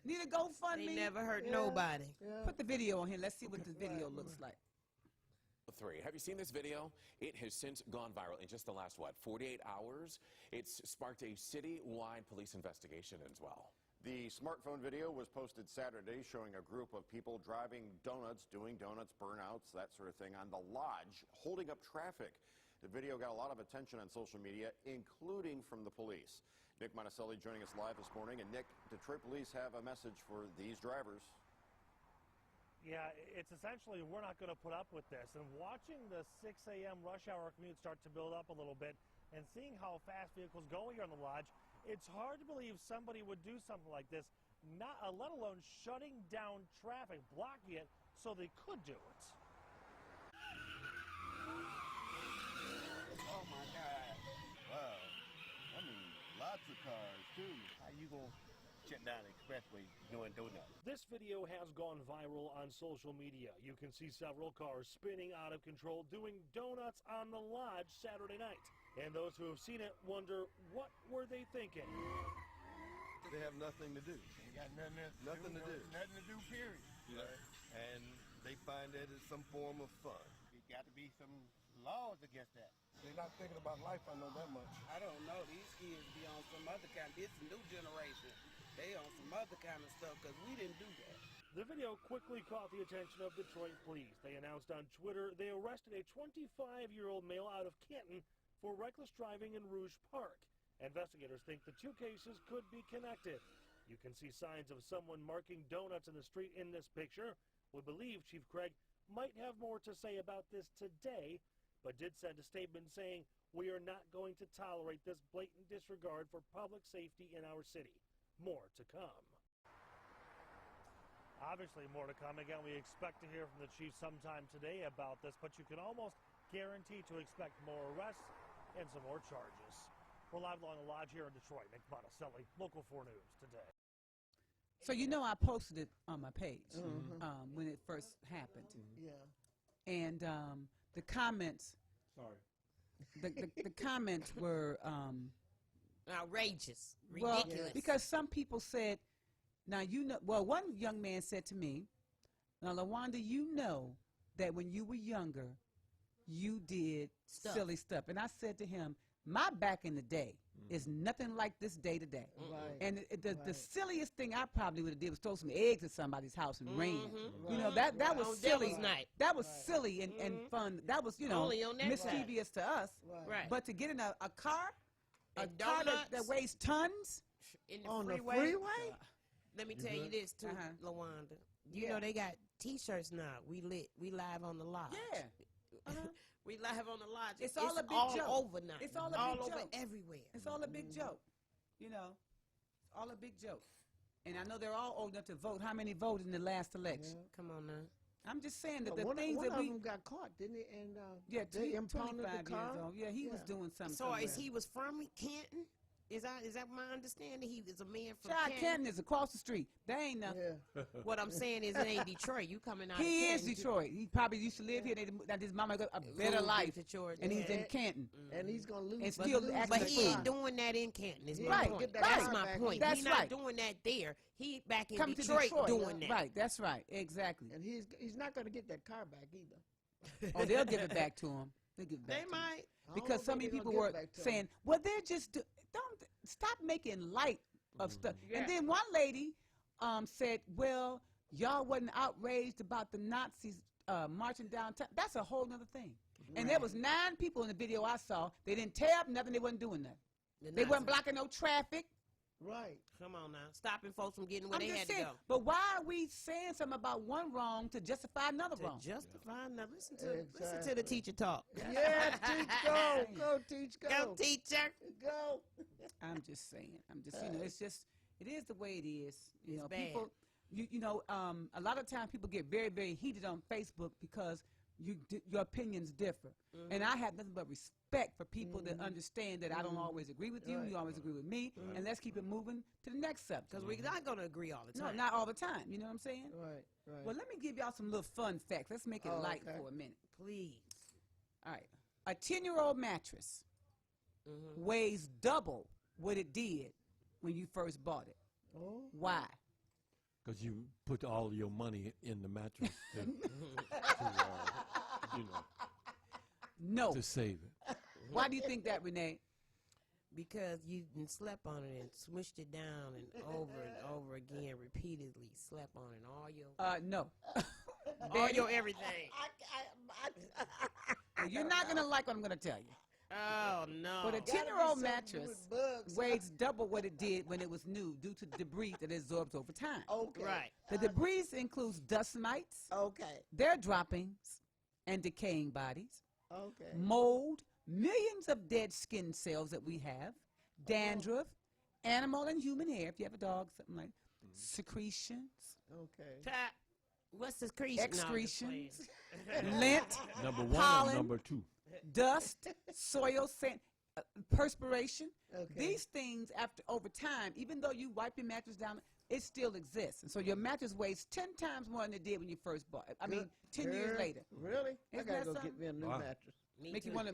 Need to go fund me. They never hurt nobody. Yeah. Put the video on here. Let's see what this video looks like. 3. Have you seen this video? It has since gone viral in just the last, 48 hours? It's sparked a city-wide police investigation as well. The smartphone video was posted Saturday showing a group of people driving donuts, doing donuts, burnouts, that sort of thing, on the Lodge, holding up traffic. The video got a lot of attention on social media, including from the police. Nick Monticelli joining us live this morning. And Nick, Detroit police have a message for these drivers. Yeah, it's essentially we're not going to put up with this. And watching the 6 a.m. rush hour commute start to build up a little bit and seeing how fast vehicles go here on the Lodge, it's hard to believe somebody would do something like this, let alone shutting down traffic, blocking it so they could do it. Oh, my God. Wow. I mean, lots of cars, too. How you going to shut down the expressway doing donuts? This video has gone viral on social media. You can see several cars spinning out of control doing donuts on the Lodge Saturday night. And those who have seen it wonder, what were they thinking? They have nothing to do. They got nothing to do. Nothing to do, period. Right. And they find that as some form of fun. There's got to be some laws against that. They're not thinking about life, I know that much. I don't know. These kids be on some other kind. This new generation, they on some other kind of stuff because we didn't do that. The video quickly caught the attention of Detroit police. They announced on Twitter they arrested a 25-year-old male out of Canton for reckless driving in Rouge Park. Investigators think the two cases could be connected. You can see signs of someone marking donuts in the street in this picture. We believe Chief Craig might have more to say about this today, but did send a statement saying, "We are not going to tolerate this blatant disregard for public safety in our city." More to come. Obviously more to come. Again, we expect to hear from the chief sometime today about this, but you can almost guarantee to expect more arrests and some more charges. We're live along the lodge here in Detroit. Nick Monticelli, Local 4 News today. So you know I posted it on my page when it first happened. Yeah. And the comments. Sorry. The comments were outrageous, well, ridiculous. because some people said, now you know. Well, one young man said to me, "Now, LaWanda, you know that when you were younger, you did silly stuff." And I said to him, "My back in the day is nothing like this day today." Right. And the silliest thing I probably would have did was throw some eggs at somebody's house and ran. You know, that was silly. That was silly and fun. That was, you know, mischievous to us. Right. But to get in a car, a And car donuts. that weighs tons In the on freeway? the freeway. Let me tell you this too, LaWanda. You know they got T-shirts now. We live on the lodge. Yeah. We live on the lodge. It's all a big joke. Over now. It's all a big over joke. everywhere. It's all a big joke. You know, it's all a big joke. And I know they're all old enough to vote. How many voted in the last election? Come on now. I'm just saying that the one things of that we them got caught, didn't he? And yeah, they impounded 25 the car. years old. Yeah, he was doing something. So somewhere. is he was from Canton? Is that my understanding? He was a man from Child, Canton. Canton is across the street. They ain't nothing. What I'm saying is it ain't Detroit. You coming out of He is Canton. Detroit. He probably used to live here. That his mama got a better Moved life, to Detroit. and he's in Canton. And he's going to lose. And still lose acting But a he fool. ain't doing that in Canton. Is my Right. point. Right. That's my point. That's He's not right. doing that there. He back in Come Detroit, to Detroit doing that. Right. That's right. Exactly. And he's not going to get that car back either. Oh, they'll give it back to him. They'll give it back. They to him. might. Because so many people were saying, "Well, they're just don't stop making light of stuff." And then one lady said, "Well, y'all wasn't outraged about the Nazis marching downtown." That's a whole other thing. And there was 9 people in the video I saw. They didn't tear up nothing. They wasn't doing nothing. They wasn't blocking no traffic. Right. Come on now. Stopping folks from getting where I'm they just had saying, to go. but why are we saying something about one wrong to justify another wrong? Justify another. Listen to the teacher talk. Yeah, teach, go. Go, teach, go. Go, teacher. Go. I'm just saying. You know, it's just, it is the way it is. You know, bad. people, you know, a lot of times people get very, very heated on Facebook because your opinions differ. And I have nothing but respect for people that understand that I don't always agree with you, you always agree with me, and let's keep it moving to the next subject. Because we're not going to agree all the time. No, not all the time. You know what I'm saying? Right, right. Well, let me give y'all some little fun facts. Let's make it light for a minute. Please. All right. A 10-year-old mattress weighs double what it did when you first bought it. Oh. Why? Because you put all your money in the mattress No. to save it. Why do you think that, Renee? Because you done slept on it and swished it down and over again repeatedly. Slept on it all your... No. all your everything. You're not going to like what I'm going to tell you. Oh, no. But a 10-year-old mattress weighs double what it did when it was new due to debris that it absorbs over time. Okay. Right. The debris includes dust mites, their droppings, and decaying bodies, mold, millions of dead skin cells that we have, dandruff, animal and human hair, if you have a dog, something like secretions. Okay. What's the secretion? Excretions, lint, Number 1 pollen, or number 2? dust, soil, sand, perspiration. These things, over time, even though you wipe your mattress down, it still exists. And so your mattress weighs 10 times more than it did when you first bought it. I mean, 10 years later. Really? I Isn't got to that go something? get me a new mattress. Make you wanna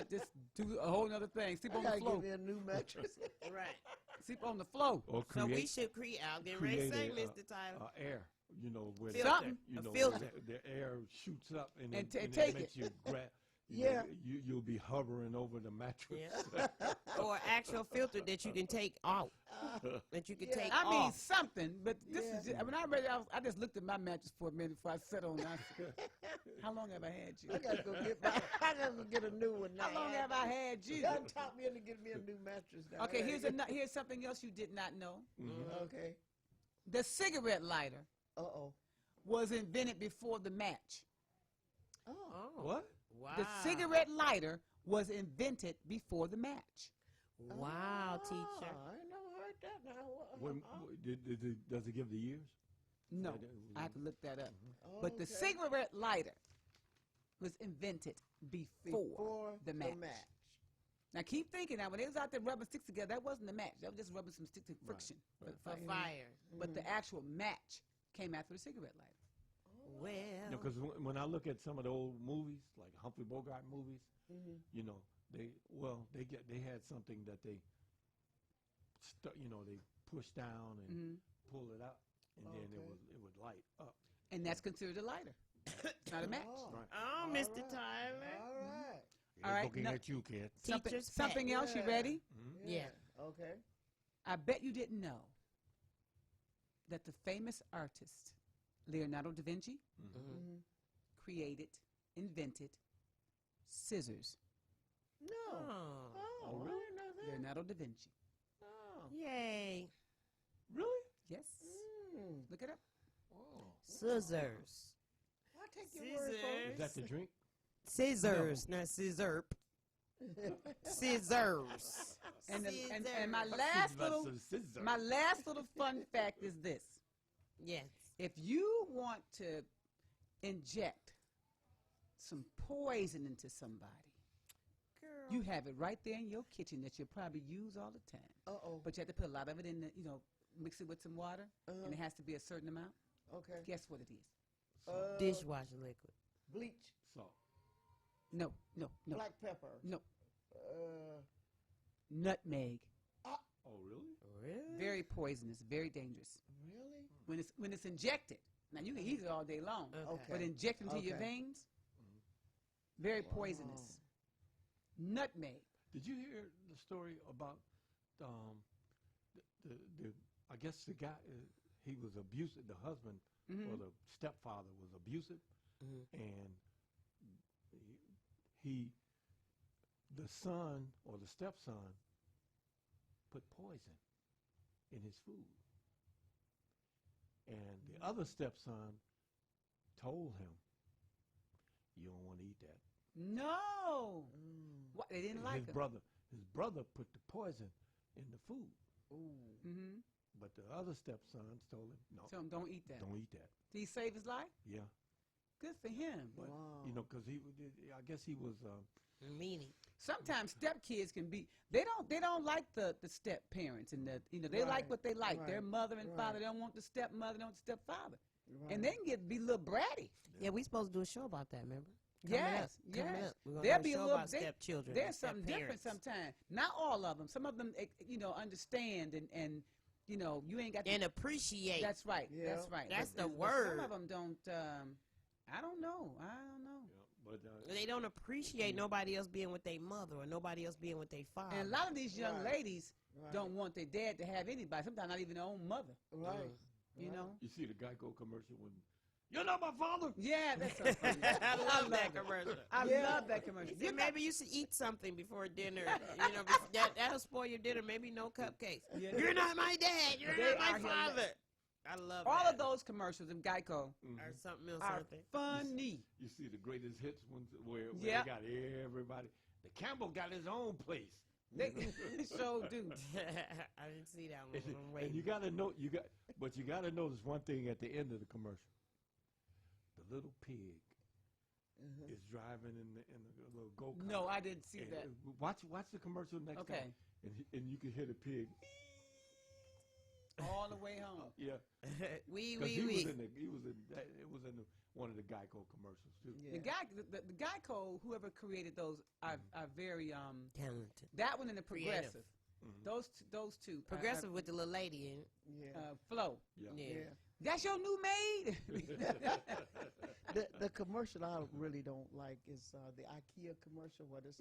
just do a whole other thing. Sleep on the floor. Give me a new mattress. Right. Sleep on the floor. Or So we should create. I'll get ready to say, Mr. Tyler. Air. You know, where Filter. you know, filter. The air shoots up and And it take makes you grab. Yeah. You'll be hovering over the mattress. Yeah. Or actual filter that you can take out. That you can take I mean off. something, but this is just, when I read it, I just looked at my mattress for a minute before I sat on it. I said, how long have I had you? I gotta go get a new one now. How long have I had you? You gotta talk me into getting me a new mattress now. Okay, here's something else you did not know. Okay. The cigarette lighter was invented before the match. Oh. What? Wow. The cigarette lighter was invented before the match. Wow, teacher. I ain't never heard that now. When, does it give the years? No, I have to look that up. Oh, But the okay. cigarette lighter was invented before the match. Now keep thinking. Now when they was out there rubbing sticks together, that wasn't the match. That was just rubbing some sticks to friction For fire. But the actual match came after the cigarette lighter. Well. Because when I look at some of the old movies, like Humphrey Bogart movies, you know, they had something that they, they push down and pull it up, and then it would light up. And that's considered a lighter. It's not a match. Right. Oh, Mr. Tyler. All right. All right. Looking at you, kid. Something else. You ready? Yeah. Okay. I bet you didn't know that the famous artist Leonardo da Vinci invented scissors. No. Oh, really? I didn't know that. Leonardo da Vinci. Oh. Yay. Really? Yes. Look it up. Scissors. I'll take your word for it. Is that the drink? Scissors, not scissor. Scissors. And my last little fun fact is this. Yes. If you want to inject some poison into somebody, you have it right there in your kitchen that you'll probably use all the time. But you have to put a lot of it in the, mix it with some water, and it has to be a certain amount. Okay. Guess what it is? Dishwasher liquid. Bleach. Salt. No. Black pepper. No. Nutmeg. Oh, really? Really? Very poisonous, very dangerous. Really? When it's injected. Now you can use it all day long, but inject into your veins, very poisonous. Nutmeg. Did you hear the story about the I guess the guy he was abusive. The husband or the stepfather was abusive, and the son or the stepson put poison in his food. And the other stepson told him, you don't want to eat that. No. What, they didn't like him. His brother put the poison in the food. But the other stepsons told him, no. Tell him, don't eat that. Don't eat that. Did he save his life? Yeah. Good for him. But, because I guess he was... meanie. Sometimes stepkids can be. They don't like the step parents and they like what they like. Their mother and father. They don't want the stepmother. They don't want the stepfather. And they can be a little bratty. Yeah, we supposed to do a show about that. Remember? Yes. They'll be a little stepchildren. There's something different sometimes. Not all of them. Some of them, understand and you ain't got and appreciate. That's right. Yeah. That's right. That's the but word. Some of them don't. I don't know. But, they don't appreciate nobody else being with their mother or nobody else being with their father. And a lot of these young ladies don't want their dad to have anybody. Sometimes not even their own mother. Right. You know. You see the Geico commercial when you're not my father. Yeah, that's so funny. I love that commercial. I love that commercial. See, maybe you should eat something before dinner. That'll spoil your dinner. Maybe no cupcakes. Yeah. You're not my dad. You're not my father. I love all that. of those commercials in Geico Or something else. are funny. You see the greatest hits ones where they got everybody. The Campbell got his own place. They so do. I didn't see that one. I'm waiting. And you got to know but you got to notice one thing at the end of the commercial. The little pig is driving in the little go-kart. No, I didn't see that. Watch the commercial next time. And you can hear the pig. all the way home. Yeah. We. It was in one of the Geico commercials too. Yeah. The Geico, whoever created those are very talented. That one and the Progressive. Those two. Progressive with the little lady in it. Yeah. Flo. Yeah. That's your new maid. The commercial I really don't like is the IKEA commercial where this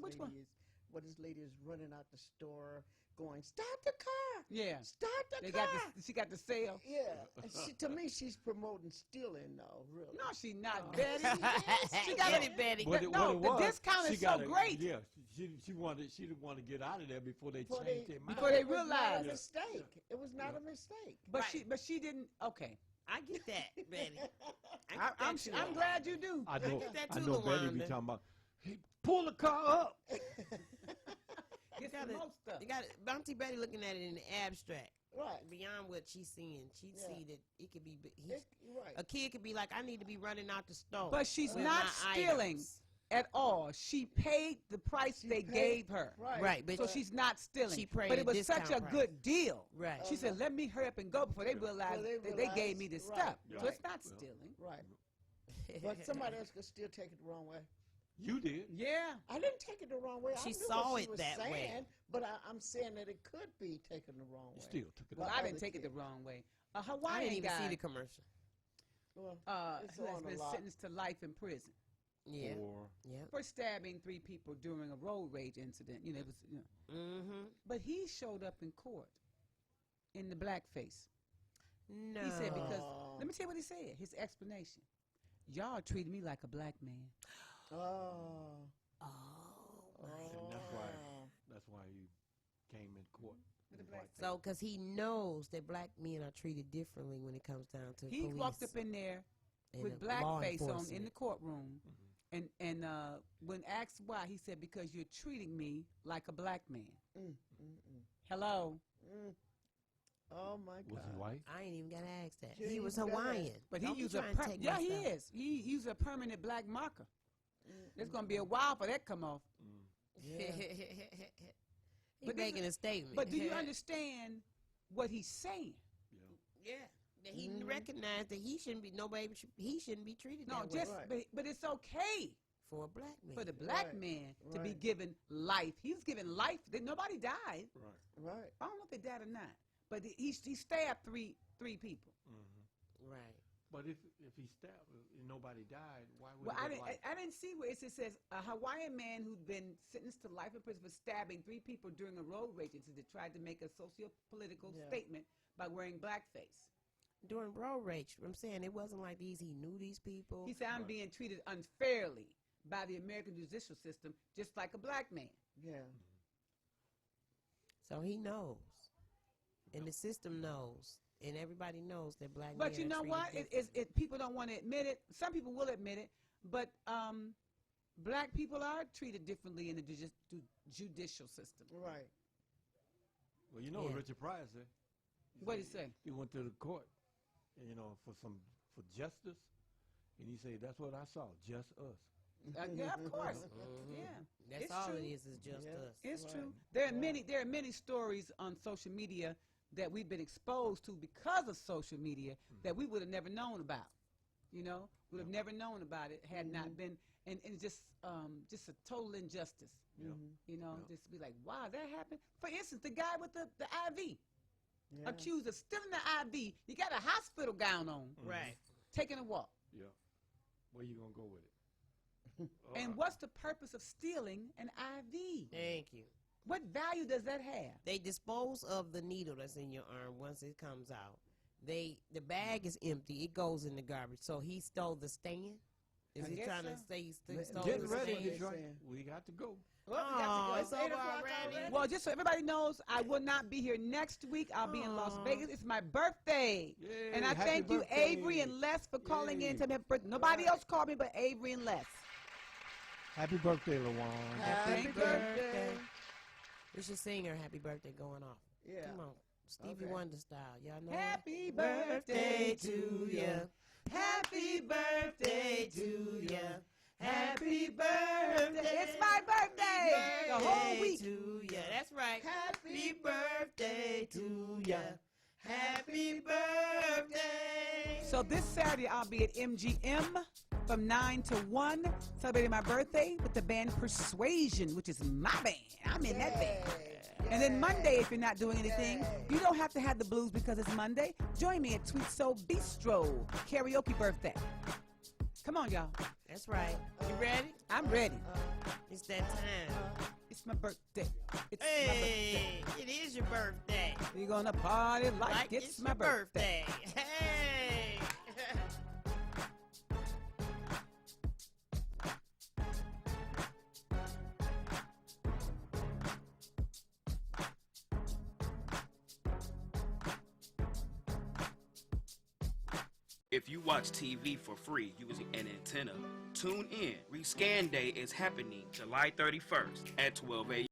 lady is running out the store going, start the car. Yeah. Start the car. She got the sale. Yeah. To me, she's promoting stealing, though, really. No, she's not, Betty. She got it, Betty. The discount is so great. Yeah. She didn't want to get out of there before they changed their mind. Before they realized. It was not a mistake. It was not a mistake. But she didn't. Okay. I get that, Betty. I'm glad you do. I know. get that I too, know Betty be LaWanda. talking about. Hey, pull the car up. Get some more stuff. You got Bounty Betty looking at it in the abstract. Right. Beyond what she's seeing. She'd see that it could be. Right. A kid could be like, I need to be running out the store. But she's with not my stealing items. at all. She paid the price they gave her. Right. But so she's not stealing. She paid but it a was such a discount price. good deal. Right. She said, let me hurry up and go before they realized that they gave me this stuff. So it's not stealing. Right. But somebody else could still take it the wrong way. You did. Yeah. I didn't take it the wrong way. She I knew saw what it she was that saying, way. But I'm saying that it could be taken the wrong way. Still took it. Well, I didn't take it the wrong way. A Hawaiian I didn't even guy see the commercial. Well, who has been sentenced to life in prison. Yeah. For stabbing 3 people during a road rage incident. You know, it was. But he showed up in court in the blackface. No. He said because let me tell you what he said. His explanation. Y'all treated me like a black man. And that's why he came in court. So, because he knows that black men are treated differently when it comes down to He police walked up in there and with law blackface on enforcement. in the courtroom. And when asked why, he said, because you're treating me like a black man. Hello? Oh, my God. Was he white? I ain't even got to ask that. You He ain't was even gotta Hawaiian. ask. But Don't he be used a trying to take my he stuff. is. He used a permanent black marker. It's going to be a while for that come off. He's making a statement. But do you understand what he's saying? Yeah. That he recognized that he shouldn't be he shouldn't be treated No, that way. but it's okay For a black man. for the black man to be given life. He was given life. Nobody died. Right. I don't know if they died or not. But he stabbed three people. Right. But if he stabbed and nobody died, why would Well, he get life? I didn't see where it says a Hawaiian man who'd been sentenced to life in prison for stabbing 3 people during a road rage incident tried to make a socio-political statement by wearing blackface. During road rage, I'm saying it wasn't like he knew these people. He said, I'm being treated unfairly by the American judicial system, just like a black man. Yeah. So he knows. And the system knows. And everybody knows that black men But you are know treated what? differently. People don't want to admit it. Some people will admit it. But black people are treated differently in the judicial system. Right. Well, you know what Richard Pryor said? What did he say? He went to the court, for justice, and he said, "That's what I saw, just us." Yeah, of course. Yeah, That's it's all true. it is just us. It's true. There are many stories on social media that we've been exposed to because of social media that we would have never known about. Would have never known about it had not been, and just a total injustice. Just be like, wow, that happened. For instance, the guy with the IV. Accused of stealing the IV. You got a hospital gown on. Right. Taking a walk. Yeah. Where you going to go with it? And what's the purpose of stealing an IV? Thank you. What value does that have? They dispose of the needle that's in your arm once it comes out. The bag is empty. It goes in the garbage. So he stole the stand? Is he trying to say he stole Getting the ready, stand? Detroit. We got to go. Oh, it's over already? Well, just so everybody knows, I will not be here next week. I'll be in Las Vegas. It's my birthday. Yay, and I happy thank you, birthday. Avery and Les, for calling in to me. Nobody else called me but Avery and Les. Happy birthday, LaWanda. Happy birthday. We should sing her happy birthday going off. Yeah. Come on. Stevie Wonder style. Y'all know Happy that? birthday to ya. Happy birthday to ya. Happy birthday. It's my birthday. The whole week. To ya. That's right. Happy birthday to ya. Happy Happy birthday. So this Saturday, I'll be at MGM from 9 to 1, celebrating my birthday with the band Persuasion, which is my band. I'm in that band. And then Monday, if you're not doing anything, you don't have to have the blues because it's Monday. Join me at Tweet Soul Bistro, karaoke birthday. Come on, y'all. That's right. You ready? I'm ready. It's that time. It's my birthday. It's Hey, my birthday. it is your birthday. We're gonna party like it's my birthday. Hey. If you watch TV for free using an antenna, tune in. Rescan Day is happening July 31st at 12 a.m.